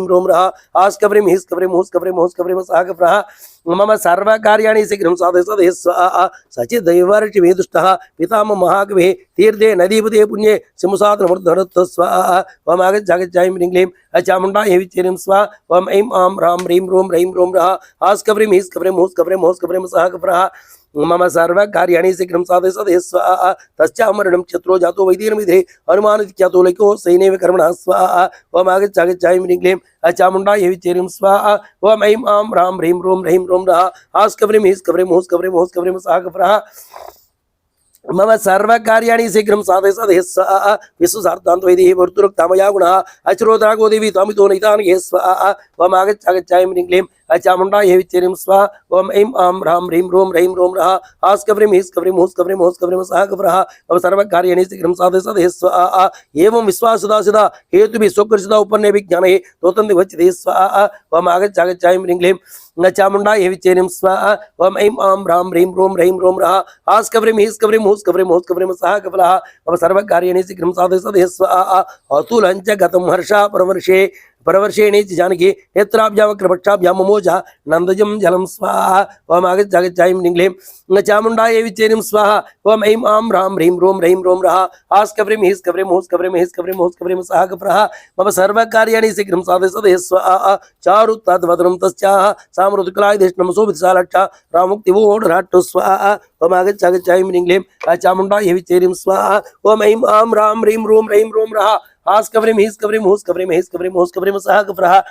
रों रः आस्कव्रीं हूस्कव्रीं सः कव्रः मम सर्वकार्याणि शीघ्रं साधय स्वाहा सचिदैवर्षिभिः दुष्टः पितामह महाकविः तीर्थे नदीपते पुण्ये सिंहसादनमर्दनत् स्वाहा ओम आगच्छागच्छायं ह्रीं क्लीं चामुंडाय विचेरिं स्वाहा ओम ऐं आं ह्रां ह्रीं रों रः आस्कव्रीं हूस्कव्रीं सः कव्रः मम सर्वकार्याणि शीघ्रं साधय स्वाहा तस्यामरणं चत्रो जातो वैदेर्मिधे हनुमानित्यातो लैको सैनेव कर्मणः स्वाहा ओम आगच्छागच्छायं ह्रीं क्लीं चामुंडाय विचेरिं स्वाहा ओम ऐं आं ह्रां ह्रीं रों रः आस्कव्रीं हूस्कव्रीं सः कव्रः मम सर्वकार्याणि शीघ्रं साधय स्वाहा विश्वसार्तान्त वैदेही वर्तुरुक्तामया गुणः अचरोद्रागो देवी त्वामितो नैतानि स्वाहा ओम आगच्छागच्छायं ह्रीं क्लीं चामुंडाय विचेरिं स्वाहा ओम ऐं आं ह्रां ह्रीं रों रः आस्कव्रीं हूस्कव्रीं सः कव्रः मम सर्वकार्याणि शीघ्रं साधय स्वाहा एवं विश्वासदासिदा हेतुभिः स्वकृषिता उपन्ने विज्ञाने तोतन्ति वच्यते स्वाहा ओम आगच्छागच्छायं ह्रीं क्लीं चामुंडाय विचेरिं स्वाहा ओम ऐं आं ह्रां ह्रीं रों रः आस्कव्रीं हूस्कव्रीं सः कव्रः मम सर्वकार्याणि शीघ्रं साधय स्वाहा अतुलं च गतं हर्षा परवर्षे परवर्षेणे च जानकी नेत्राभ्यां वक्रपक्षाभ्यां ममोजा नंदजं जलं स्वाहा ओम आगच्छ ह्रीं क्लीं चामुण्डायै विच्चेरिं स्वाहा ओम ऐं आं ह्रां ह्रीं रों रः आस्कव्रीं हीस्कव्रीं हूस्कव्रीं हीस्कव्रीं हूस्कव्रीं सहाकप्रः मम सर्वकार्याणि शीघ्रं साधय स्वाहा चारु तद्वदनं तस्याः सामृतकलायुधेष्णं शोभितशालक्षा रामुक्तिवोढराट्टु स्वाहा ओम आगच्छ ह्रीं क्लीं चामुण्डायै विच्चेरिं स्वाहा ओम ऐं आं ह्रां ह्रीं रों रः आस्कव्रीं हीस्कव्रीं हूस्कव्रीं हीस्कव्रीं हूस्कव्रीं सहाकप्रः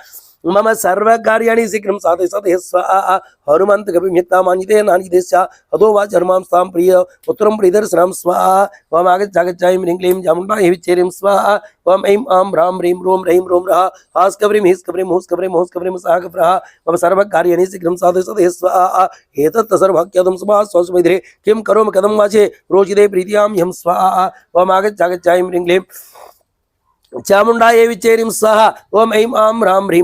मम सर्वकार्याणि शीघ्रं साधय स्वाहा हनुमंत कविमित्तामान्यते नान्यदेश्य अधो वा चर्मां स्थां प्रिय उत्तरं प्रियदर्शनं स्वाहा ओम आगच्छ ह्रीं क्लीं चामुण्डायै विच्चेरिं स्वाहा ओम ऐं आं ह्रां ह्रीं रों रः आस्कव्रीं हीस्कव्रीं हूस्कव्रीं हूस्कव्रीं सहाकप्रः मम सर्वकार्याणि शीघ्रं साधय स्वाहा एतत् सर्ववाक्यदं स्वस्वैद्रे किं करोमि कथं वाचे रोचिते प्रीत्यां यं स्वाहा ओम आगच्छ ह्रीं क्लीं चामुण्डायै विच्चेरिं स्वाहा ओम ऐं आं ह्रां ह्रीं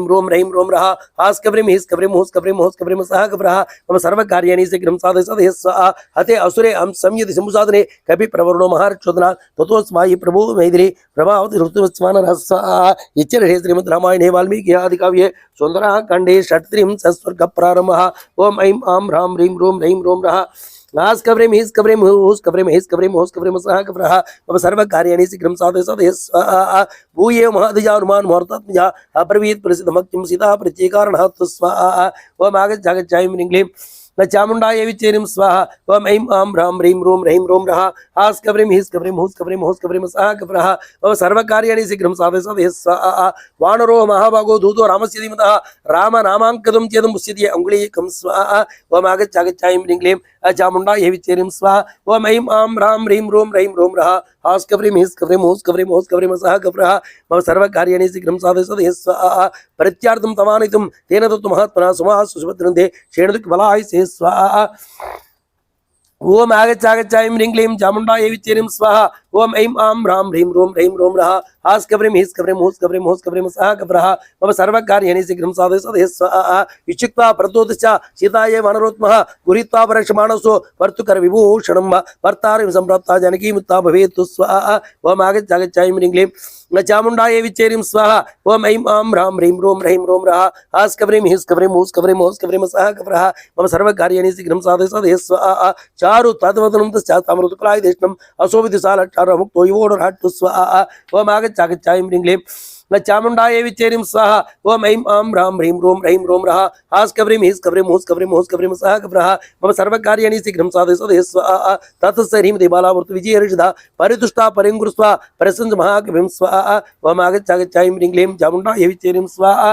रों रः आस्कव्रीं हीस्कव्रीं हूस्कव्रीं हूस्कव्रीं सहाकप्रः मम सर्वकार्याणि शीघ्रं साधय स्वाहा हते असुरे अहं संयति शम्भुसाधने कपि प्रवरुणो महारक्षोदना ततोऽस्मायि प्रभो मैथिली प्रभावति ऋतुवत्सवानरः स्वाहा इत्यर्थे श्रीमद् रामायणे वाल्मीकि आदिकाव्ये सुन्दरकाण्डे षट्त्रिंशः सर्गप्रारम्भः ओम ऐं आं ह्रां ह्रीं रों रः आस्कव्रीं हीस्कव्रीं हूस्कव्रीं हीस्कव्रीं हूस्कव्रीं सहाकप्रः मम सर्वकार्याणि शीघ्रं साधय स्वाहा भूये महदजा हनुमान् मुहूर्तात्मजा अब्रवीत् प्रसिद्धमख्यं सीता प्रत्येकारणः स्वाहा ओम आगच्छ ह्रीं क्लीं चामुण्डायै विच्चेरिं स्वाहा ओम ऐं आं ह्रां ह्रीं रों रः आस्कव्रीं हीस्कव्रीं हूस्कव्रीं हूस्कव्रीं सहाकप्रः मम सर्वकार्याणि शीघ्रं साधय स्वाहा वानरो महाभागो दूतो रामस्य धीमतः रामनामाङ्कितं चेदं मुच्यते अङ्गुलीयकं स्वाहा ओम आगच्छ ह्रीं क्लीं चामुण्डायै विच्चेरिं स्वाहा ओम ऐं आं ह्रां ह्रीं रों रः आस्कव्रीं हीस्कव्रीं हूस्कव्रीं हूस्कव्रीं सहाकप्रः मम सर्वकार्याणि शीघ्रं साधय स्वाहा प्रत्यार्थं तमानितं तेन तत्तु महात्मना सुमासु सुभद्रन्ते क्षेणुदिक्बलाय से स्वाहा ओम आगच्छ ह्रीं क्लीं चामुण्डायै विच्चेरिं स्वाहा ओम ऐं आं ह्रां ह्रीं रों रः आस्कव्रीं हीस्कव्रीं हूस्कव्रीं हूस्कव्रीं सहाकप्रः मम सर्वकार्याणि शीघ्रं साधय स्वाहा इत्युक्त्वा प्रतोदश्च सीतायै वानरोत्मः गृहीत्वा परक्षमाणसो वर्तुकरविभूषणं वर्तारं सम्प्राप्ता जानकीमुत्ता भवेत् स्वाहा ओम आगच्छ ह्रीं क्लीं चामुण्डायै विच्चेरिं स्वाहा ओम ऐं आं ह्रां ह्रीं रों रः आस्कव्रीं हीस्कव्रीं हूस्कव्रीं हूस्कव्रीं सहाकप्रः मम सर्वकार्याणि शीघ्रं साधय स्वाहा चारु तद्वदनं तस्यामृतकलायुधेष्णं अशोभितशालक्षारमुक्तो युवोढराट्टु स्वाहा ओम आगच्छ ह्रीं क्लीं चामुण्डायै विच्चेरिं स्वाहा ओम ऐं आं ह्रां ह्रीं रों रः आस्कव्रीं हीस्कव्रीं हूस्कव्रीं हूस्कव्रीं सहाकप्रः मम सर्वकार्याणि शीघ्रं साधय स्वाहा ततः ह्रीमती बालावर्त विजयर्षिता परितुष्टा परिङ्गृत्वा प्रसन्नः महाकविं स्वाहा ओम आगच्छ ह्रीं क्लीं चामुण्डायै विच्चेरिं स्वाहा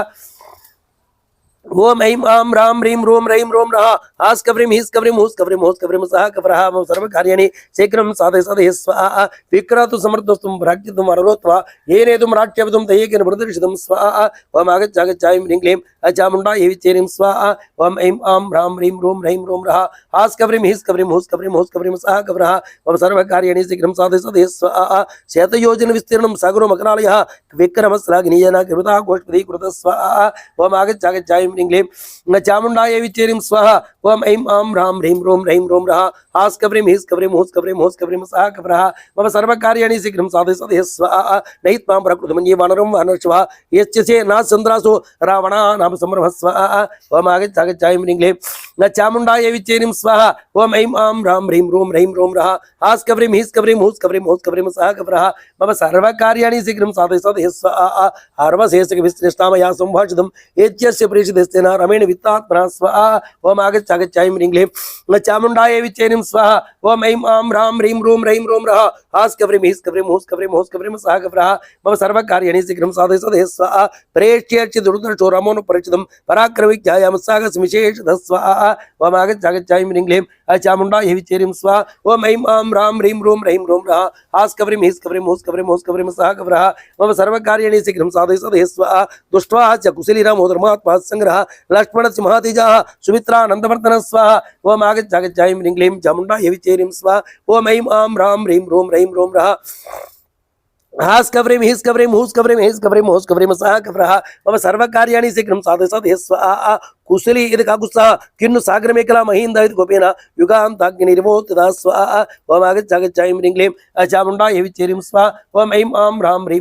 ओम ऐं आं ह्रां ह्रीं रों रः आस्कव्रीं हीस्कव्रीं हूस्कव्रीं हूस्कव्रीं सहाकप्रः मम सर्वकार्याणि शीघ्रं साधय स्वाहा विक्रतु समर्थस्तुं भ्राक्तितुं अररोत्वा येनेतुं राष्ट्यवतुं तयेकेन प्रदर्शितं स्वाहा ओम आगच्छ ह्रीं क्लीं चामुण्डायै विच्चेरिं स्वाहा ओम ऐं आं ह्रां ह्रीं रों रः आस्कव्रीं हीस्कव्रीं हूस्कव्रीं हूस्कव्रीं सहाकप्रः मम सर्वकार्याणि शीघ्रं साधय स्वाहा शतयोजन विस्तीर्णं सागरो मकरालयः विक्रमश्लाघनीयेन कृता गोष्पदी कृतः स्वाहा ओम आगच्छ ह्रीं क्लीं चामुण्डायै विच्चेरिं स्वाहा ओम ऐं आं ह्रां ह्रीं रों रः आस्कव्रीं हीस्कव्रीं हूस्कव्रीं हूस्कव्रीं सहाकप्रः मम सर्वकार्याणि शीघ्रं साधय स्वाहा नयित्वां प्रकृतिमन्ये वानरं वानरश्वः यच्चे न चन्द्रासो रावणा नाम संभ्रमः स्वाहा ओम आगच्छ ह्रीं क्लीं चामुण्डायै विच्चेरिं स्वाहा ओम ऐं आं ह्रां ह्रीं रों रः आस्कव्रीं हीस्कव्रीं हूस्कव्रीं हूस्कव्रीं सहाकप्रः मम सर्वकार्याणि शीघ्रं साधय स्वाहा हर्वशेषकविश्रेष्ठामया सम्भाषितं एत्यस्य प्रेषितस्तेन रमेण वित्तात्मना स्वाहा ओम आगच्छ ह्रीं क्लीं चामुण्डायै विच्चेरिं स्वाहा ओम ऐं आं ह्रां ह्रीं रों रः आस्कव्रीं हीस्कव्रीं हूस्कव्रीं हूस्कव्रीं सहाकप्रः मम सर्वकार्याणि शीघ्रं साधय स्वाहा प्रेष्यर्च्य दुर्दर्शो रामोनु परिचितं पराक्रमविख्यायां सागसमिशेषतः स्वाहा ओम आगच्छ ह्रीं क्लीं चामुण्डायै विच्चेरिं स्वाहा ओम ऐं आं ह्रां ह्रीं रों रः आस्कव्रीं हीस्कव्रीं हूस्कव्रीं हूस्कव्रीं सहाकप्रः मम सर्वकार्याणि शीघ्रं साधय स्वाहा दुष्ट्वा च कुशलीरामो धर्मात्मा संग्रह लक्ष्मणस्य महातेजः सुमित्रा नन्दवर्धनः स्वाहा ओम आगच्छ ह्रीं क्लीं चामुण्डायै विच्चेरिं स्वाहा ओम ऐं आं ह्रां ह्रीं रों रः आस्कव्रीं हीस्कव्रीं हूस्कव्रीं हीस्कव्रीं हूस्कव्रीं सहाकप्रः मम सर्वकार्याणि शीघ्रं साधय स्वाहा कुशली इति काकुत्सः किन्नु सागरमेकला महीन्द इति गोपेन युगान्ताग्निर्वोत्तदा स्वाहा ओम आगच्छागच्छाय ह्रीं क्लीं चामुण्डायै विच्चेरिं स्वाहा ओम ऐं आं ह्रां ह्रीं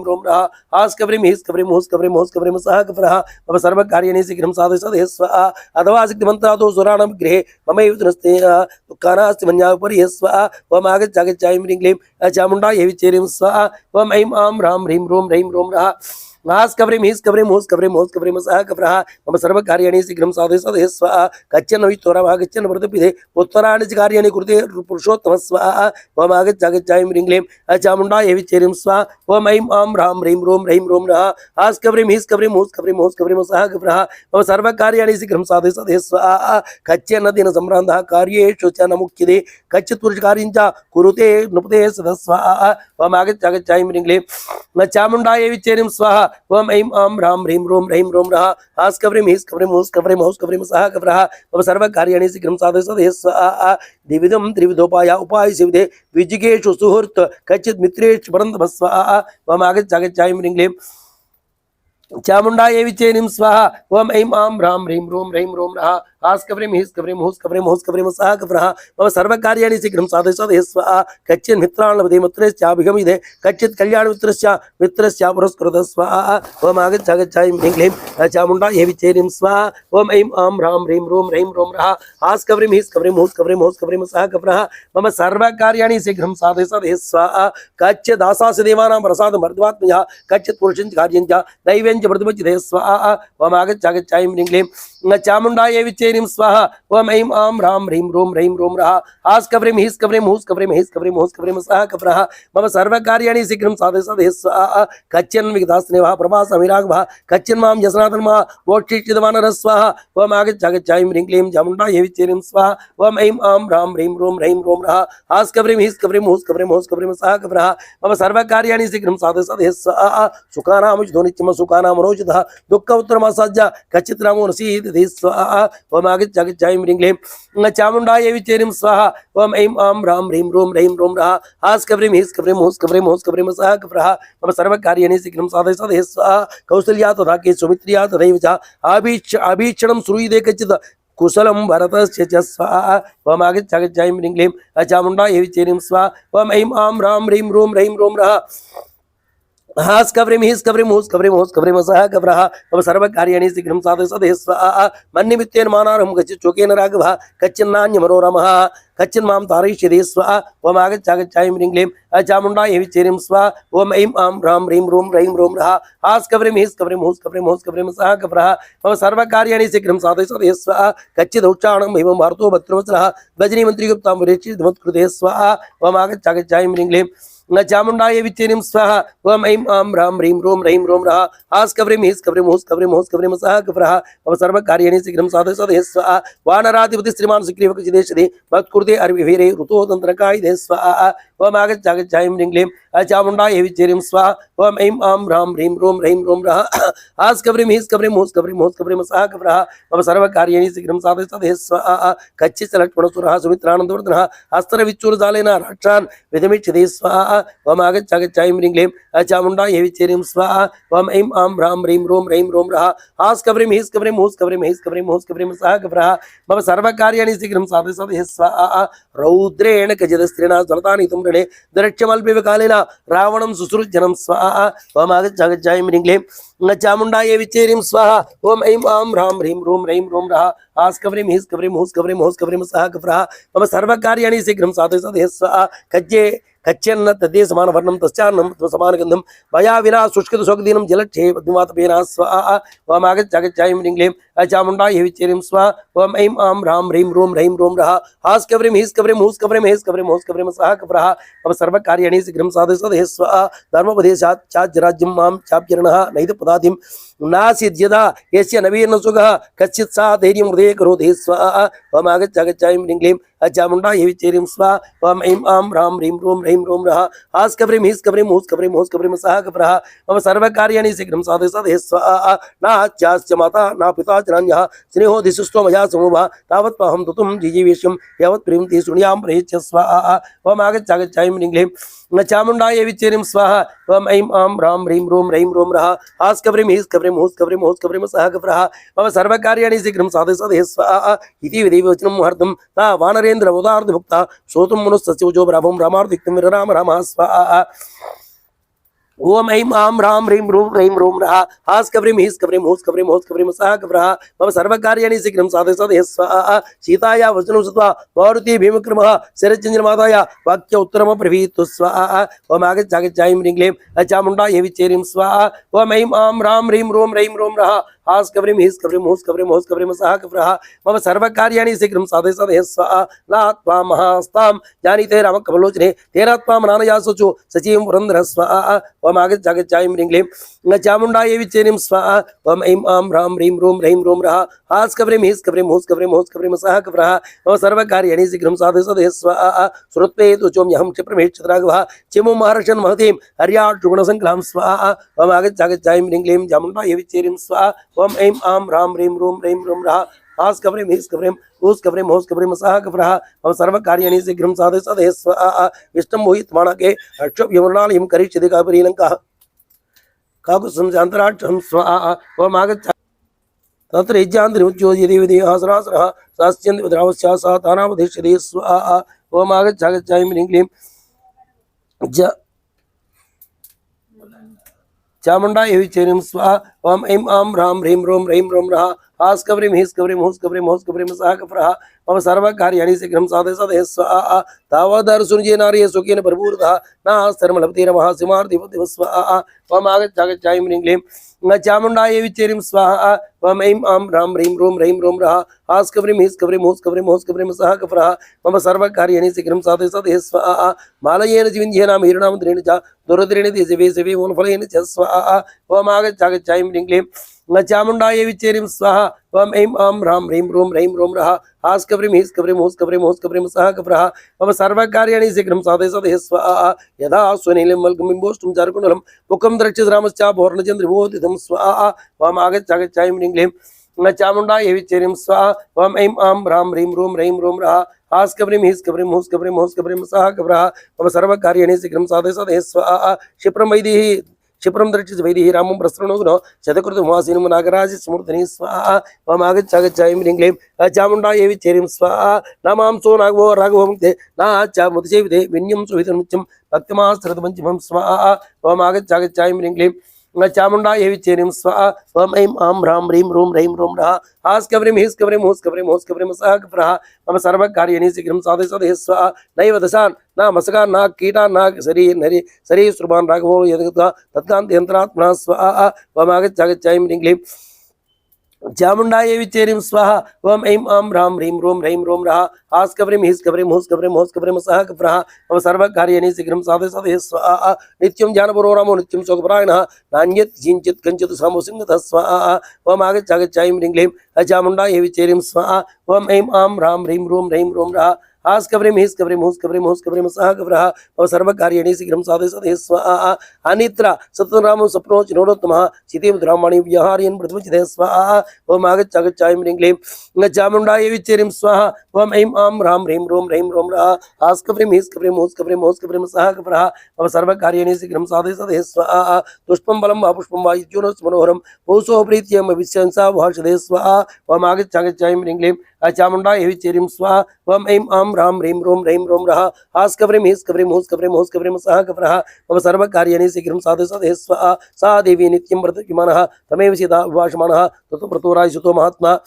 रों रः आस्कव्रीं हीस्कव्रीं हूस्कव्रीं हूस्कव्रीं सहकव्रः मम सर्वकार्याणि शीघ्रं साधय स्वाहा अथवा शक्तिमन्त्रादो सुराणां गृहे ममैव नस्ते दुःखानास्ति मन्यापरि स्वाहा ओम आगच्छागच्छाय ह्रीं क्लीं चामुण्डायै विच्चेरिं स्वाहा ओम ऐं आं ह्रां ह्रीं रों रः आस्कव्रीं हीस्कव्रीं हूस्कव्रीं सहकव्रः मम सर्वकार्याणि शीघ्रं साधय स्वाहा कच्चन वित्तोरमः गच्छन् व्रतपिधे उत्तराणि च कार्याणि कुरुते पुरुषोत्तम स्वाहा ओम आगच्छागच्छाय ह्रीं क्लीं चामुण्डायै विच्चेरिं स्वाहा ओम ऐं आं ह्रां ह्रीं रों रः आस्कव्रीं हीस्कव्रीं हूस्कव्रीं सहकव्रः मम सर्वकार्याणि शीघ्रं साधय स्वाहा कच्चन दिन सम्भ्रान्तः कार्येषु च न मुख्यते कच्चित् पुरुषकार्यं च कुरुते नृपते सदा स्वाहा ओम आगच्छागच्छाय ह्रीं क्लीं चामुण्डायै विच्चेरिं स्वाहा ओम ऐं आं ह्रां ह्रीं रों रः आस्कव्रीं हीस्कव्रीं हूस्कव्रीं सहकव्रः मम सर्वकार्याणि शीघ्रं साधय स्वाहा द्विविधं त्रिविधोपाय उपायसिविधे विजिगेषु सुहृत् कच्चित् मित्रेषु परन्तप स्वाहा ओम आगच्छागच्छाय ह्रीं क्लीं चामुण्डायै विच्चेरिं स्वाहा ओम ऐं आं ह्रां ह्रीं रों रः आस्कव्रीं हीस्कव्रीं हूस्कव्रीं सहकव्रः मम सर्वकार्याणि शीघ्रं साधय स्वाहा कच्चिन् मित्राणलभते मित्रश्चाभिगमिते कच्चित् कल्याणमित्रस्य पुरस्कृतः स्वाहा ओम आगच्छागच्छाय ह्रीं क्लीं चामुण्डायै विच्चेरिं स्वाहा ओम ऐं आं ह्रां ह्रीं रों रः आस्कव्रीं हीस्कव्रीं हूस्कव्रीं सहकव्रः मम सर्वकार्याणि शीघ्रं साधय स्वाहा कच्चित् दासास्य देवानां प्रसादमर्दवात्मजः कच्चित् पुरुषं कार्यं च दैवेन प्रतिपच्यते स्वाहा ओम आगच्छागच्छाय ह्रीं क्लीं चामुण्डायै विच्चेरिं स्वाहा ओम ऐं आं ह्रां ह्रीं रों रः आस्कव्रीं हीस्कव्रीं हूस्कव्रीं सहकव्रः मम सर्वकार्याणि शीघ्रं साधय स्वाहा कच्चन् विगतास्नेवः प्रवासमिरागवः कच्चिन् मां जसनातन्मः मोक्षिष्यमानः स्वाहा ओम आगच्छागच्छाय ह्रीं क्लीं चामुण्डायै विच्चेरिं स्वाहा ओम ऐं आं ह्रां ह्रीं रों रः आस्कव्रीं हीस्कव्रीं हूस्कव्रीं सहकव्रः मम सर्वकार्याणि शीघ्रं साधय स्वाहा सुखानां नित्यं सुखानां मनोजितः दुःख उत्तरमासाद्य कच्चित् रामो नसीदिति स्वाहा ओम आगच्छागच्छाय ह्रीं क्लीं चामुण्डायै विच्चेरिं स्वाहा ओम ऐं आं ह्रां ह्रीं रों रः आस्कव्रीं हीस्कव्रीं हूस्कव्रीं सहकव्रः मम सर्वकार्याणि शीघ्रं साधय स्वाहा कौसल्या तथा के सुमित्र्या तथैव च आभीक्षणं श्रूयते कच्चित् कुशलं भरतस्य च स्वाहा ओम आगच्छागच्छाय ह्रीं क्लीं चामुण्डायै विच्चेरिं स्वाहा ओम ऐं आं ह्रां ह्रीं रों रः आस्कव्रीं हीस्कव्रीं हूस्कव्रीं सहकव्रः मम सर्वकार्याणि शीघ्रं साधय स्वाहा मन्निमित्तेन मानार्हं कच्चित् चोकेन राघवः कच्चिन्नान्यमनोरमः कच्चिन् मां तारयिष्यति स्वाहा ओम आगच्छागच्छाय ह्रीं क्लीं चामुण्डायै विच्चेरिं स्वाहा ओम ऐं आं ह्रां ह्रीं रों रः आस्कव्रीं हीस्कव्रीं हूस्कव्रीं सहकव्रः मम सर्वकार्याणि शीघ्रं साधय स्वाहा कच्चित् उच्चारणं एवं भारतो भद्रवत्सलः भजनीमन्त्रिगुप्तां विरेचितमत्कृते स्वाहा ओम आगच्छागच्छाय ह्रीं क्लीं चामुण्डायै विच्चेरिं स्वाहा ओम ऐं आं ह्रां ह्रीं रों रः आस्कव्रीं हीस्कव्रीं हूस्कव्रीं सहकव्रः मम सर्वकार्याणि शीघ्रं साधय स्वाहा वानराधिपति श्रीमान् सुग्रीवकचिदेशते मत्कृते अर्विवीरे ऋतोदन्तरकायिदे स्वाहा ओम आगच्छागच्छाय ह्रीं क्लीं चामुण्डायै विच्चेरिं स्वाहा ओम ऐं आं ह्रां ह्रीं रों रः आस्कव्रीं हीस्कव्रीं हूस्कव्रीं सहकव्रः मम सर्वकार्याणि शीघ्रं साधय स्वाहा कच्चित् लक्ष्मणसुरः सुमित्रानन्दवर्धनः हस्तरविच्चूरजालेन राक्षान् विधमिष्यते स्वाहा ओम आगच्छागच्छाय ह्रीं क्लीं चामुण्डायै विच्चेरिं स्वाहा ओम ऐं आं ह्रां ह्रीं रों रः आस्कव्रीं हीस्कव्रीं हूस्कव्रीं सहकव्रः मम सर्वकार्याणि शीघ्रं साधय स्वाहा रौद्रेण कचिदस्त्रिणा ज्वलतानितं ऋणे दृक्ष्यमल्पेव कालेन रावणं सुसृज्यनं स्वाहा ओम आगच्छागच्छाय ह्रीं क्लीं चामुण्डायै विच्चेरिं स्वाहा ओम ऐं आं ह्रां ह्रीं रों रः आस्कव्रीं हूस्कव्रीं सहकव्रः मम सर्वकार्याणि शीघ्रं साधय स्वाहा कच्चन्न तद्ये समानवर्णं तस्यान्नं समानगन्धं मया विना शुष्कितशोकदीनं जलक्षे पद्मवातपेन स्वाहा ओम आगच्छागच्छाय ह्रीं क्लीं चामुण्डायै विच्चेरिं स्वाहा ओम ऐं आं ह्रां ह्रीं रों रः आस्कव्रीं हीस्कव्रीं हूस्कव्रीं सहकव्रः मम सर्वकार्याणि शीघ्रं साधय स्वाहा धर्मोपदेशात् चाज्यराज्यं मां चाप्यरणः नैतपदातिं नासीद्यदा यस्य नवीनसुखः कच्चित् सा धैर्यं हृदये करोति स्वाहा ओम आगच्छागच्छाय ह्रीं क्लीं चामुंडा ये विचेरिं स्वाहा ओम ऐं आं ह्रां ह्रीं ह्रों रः हास्कव्रीं हीस्कव्रीं हूस्कव्रीं हूस्कव्रीं सः कप्रः मम सर्वकार्याणि शीघ्रं साधय स्वाहा नाच्चास्य माता न पिता च नान्यः स्नेहो दिशुस्त्व मया समूहः तावत्पहं तुतुं जिजीवेश्यं यावत् प्रीं सुण्यां प्रयच्छ स्वाहा ओम आगच्छागच्छायं ह्रीं क्लीं चामुंडाय विचेरिं स्वाहा ओम ऐं आं ह्रां ह्रीं ह्रों रः हास्कव्रीं हीस्कव्रीं हूस्कव्रीं सः कप्रः मम सर्वकार्याणि शीघ्रं साधय स्वाहा इति विधिवचनं मुहूर्तं ता वानरेन्द्र उदार्धभुक्ता श्रोतुं मनुस्सस्योजो ब्राह्मं रामार्थिक्तं विरराम रामः स्वाहा ओम ऐं आं ह्रां ह्रीं ह्रों रः हास्कव्रीं हीस्कव्रीं हूस्कव्रीं सः कप्रः मम सर्वकार्याणि शीघ्रं साधय स्वाहा सीताया वचनं श्रुत्वा मारुति भीमक्रमः शरच्चन्द्रमाताया वाक्य उत्तरमब्रवीत् स्वाहा ओम आगच्छागच्छायं ह्रीं क्लीं चामुण्डायै विचेरिं स्वाहा ओम ऐं आं ह्रां ह्रीं रः हास्कव्रीं हीस्कव्रीं सः कप्रः मम सर्वकार्याणि शीघ्रं साधय स्वाहा नात्वा महास्तां जानीते रामकमलोचने तेन त्वां नानयासुचु सचीं पुरन्दरः स्वाहा ओम आगच्छागच्छायं ह्रीं क्लीं चामुण्डायै विचेरिं स्वाहा ओम ऐं आं ह्रां ह्रीं ह्रों रः हास्कव्रीं हूस्कव्रीं सः कप्रः मम सर्वकार्याणि शीघ्रं साधय स्वाहा श्रुत्वे तु चोम्यहं क्षिप्रमेक्षत्राघवः चिमुं महर्षन् महतीं हर्याट्रुगुणसङ्कलां स्वाहा ओम आगच्छागच्छायं ह्रीं क्लीं चामुण्डायै विचेरिं स्वाहा ओम ऐं आं ह्रां ह्रीं रः हास्कव्रीं हीस्कव्रीं हूस्कव्रीं सः कप्रः मम सर्वकार्याणि शीघ्रं साधय स्वाहा इष्टं मोहितमाणके अक्षोभ्यमृणालयं करिष्यति कापरीलङ्कः काकुत्सं चान्तराक्षं स्वाहा ओम आगच्छ तत्र इज्जान्तरिमुच्योजयति विधिहासनासनः शास्यन्ति विद्रावस्या सा तानावधिष्यति स्वाहा ओम आगच्छागच्छायं ह्रीं क्लीं चामुण्डायै विचेरिं स्वाहा ओम ऐं आं ह्रां ह्रीं रः हास्कव्रीं हूस्कव्रीं सः कप्रः मम सर्वकार्याणि शीघ्रं साधय स्वाहा तावदर्शुनिजे नार्ये सुखेन परिपूरितः नास्तर्म लभते नमः सिमार्थिपतिः स्वाहा ओम आगच्छागच्छायं ह्रीं क्लीं चामुण्डायै विचेरिं स्वाहा ओम ऐं आं ह्रां ह्रीं रः हास्कव्रीं हूस्कव्रीं सः कप्रः मम सर्वकार्याणि शीघ्रं साधय स्वाहा मालयेन जिविन्ध्येन मीरणामन्त्रेण च दुरद्रेण दिशवे मूलफलेन च स्वाहा ओम आगच्छागच्छायं ह्रीं क्लीं चामुण्डायै विचेरिं स्वाहा ओम ऐं आं ह्रां ह्रीं रः हास्कव्रीं हूस्कव्रीं सः कप्रः मम सर्वकार्याणि शीघ्रं साधय स्वाहा यदा स्वनीलं वल्कमिम्बोष्टुं चारुकुण्डलं मुखं द्रक्ष्यति रामश्चाभूर्णचन्द्रविभूषितं स्वाहा ओम आगच्छागच्छायं ह्रीं क्लीं चामुण्डायै विचेरिं स्वाहा ओम ऐं आं ह्रां ह्रीं रः हास्कव्रीं हूस्कव्रीं सः कप्रः मम सर्वकार्याणि शीघ्रं साधय स्वाहा क्षिप्रं दर्शित वैदिः रामं प्रसृणोग्नो शतकृतमासीनं नागराज स्मूर्धनि स्वाहा ओम आगच्छागच्छायं ह्रीं क्लीं चामुण्डायै विचेरिं स्वाहा नामांसो नागवो राघवं ते नाच्चा मुदसेविते विन्यं सुहितमुच्चं भक्तिमास्त्रतपञ्चमं स्वाहा ओम आगच्छागच्छायं ह्रीं क्लीं चामुण्डायै विचेरिं स्वाहा ओम ऐं आं ह्रां ह्रीं रः हास्कव्रीं हूस्कव्रीं सः कप्रः मम सर्वकार्याणि शीघ्रं साधय स्वाहा नैव दशान् न मसकान् न कीटान् न सरीसृपान् राघवो यद्गत्वा तत्कान्त्यन्तरात्मनः स्वाहा ओम आगच्छागच्छायं ह्रीं क्लीं चामुण्डायै विचेरिं स्वाहा ओम ऐं आं ह्रां ह्रीं रः हास्कव्रीं हूस्कव्रीं सः कप्रः मम सर्वकार्याणि शीघ्रं साधय स्वाहा नित्यं ज्ञानपूर्वो रामो नित्यं शोकपरायणः नान्यत् किञ्चित् कञ्चित् समोसिंहतः स्वाहा ओम आगच्छागच्छायं ह्रीं क्लीं चामुण्डायै विचेरिं स्वाहा ओम ऐं आं ह्रां ह्रीं रः हास्कव्रीं हूस्कव्रीं सः कप्रः मम सर्वकार्याणि शीघ्रं साधय स्वाहा अनिद्रा सत्यरामं सप्नो चिनोरोत्तमः सीतीं द्रामाणि व्यवहारयन् प्रतिमुच्यते स्वाहा ओम आगच्छागच्छायं ह्रीं क्लीं चामुण्डायै विचेरिं स्वाहा ओम ऐं आं ह्रां ह्रीं रः हास्कव्रीं हूस्कव्रीं सः कप्रः मम सर्वकार्याणि शीघ्रं साधय स्वाहा पुष्पं बलं वा पुष्पं वा युज्योनस् मनोहरं पौषो प्रीत्यं विश्यंसा भाषते स्वाहा ओम आगच्छागच्छायं ह्रीं क्लीं चामुण्डायै विचेरिं स्वाहा ओम ऐं आं ह्रां ह्रीं रः हास्कव्रीं हूस्कव्रीं सः कप्रः मम सर्वकार्याणि शीघ्रं साधय स्वाहा सा देवी नित्यं व्रतविमानः तमेव सीता विभाषमाणः ततो राजसुतो महात्मा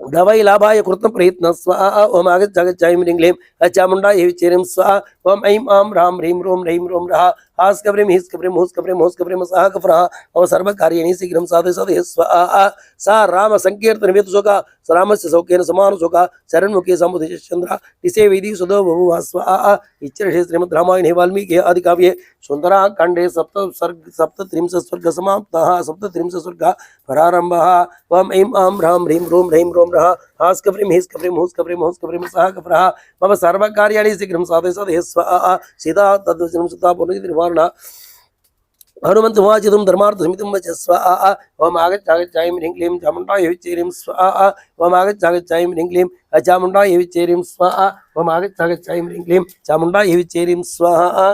दवै लाभाय कृतं प्रयत्न स्वाहा ओम आगच्छागच्छायं ह्रीं क्लीं चामुण्डायै विचेरिं स्वाहा ओम ऐं आं ह्रां ह्रीं रः हास्कव्रीं हूस्कव्रीं सः कप्रः मम सर्वकार्याणि शीघ्रं साधय स्वाहा सा राम संकीर्तनवेतुशोका रामस्य शोकेन समानशोका शरणमुखे समुदितश्चन्द्रा तिसे वेदी सुधो बभूव स्वाहा इच्छर्षे श्रीमद् रामायणे वाल्मीकि आदिकाव्ये सुन्दराखण्डे सप्तत्रिंशत् स्वर्गसमाप्तः सप्तत्रिंशत् स्वर्गः प्रारम्भः। ओम ऐं आं ह्रां ह्रीं रों रैं रों रः हास्कव्रीं हीस्कव्रीं हूस्कव्रीं हूस्कव्रीं सः कफ्रः मम सर्वकार्याणि शीघ्रं साधय स्वाहा सीता तद्वचनं सुता पुनर्निर्वाणः हनुमंत वाचितुं धर्मार्थसमितिं वचस्व ओम आगच्छागच्छायि ह्रीं क्लीं चामुण्डायै विच्चेरीं स्वाहा ओम आगच्छागच्छायि ह्रीं क्लीं चामुण्डायै विच्चेरीं स्वाहा ओम आगच्छागच्छायि ह्रीं क्लीं चामुण्डायै विच्चेरीं स्वाहा।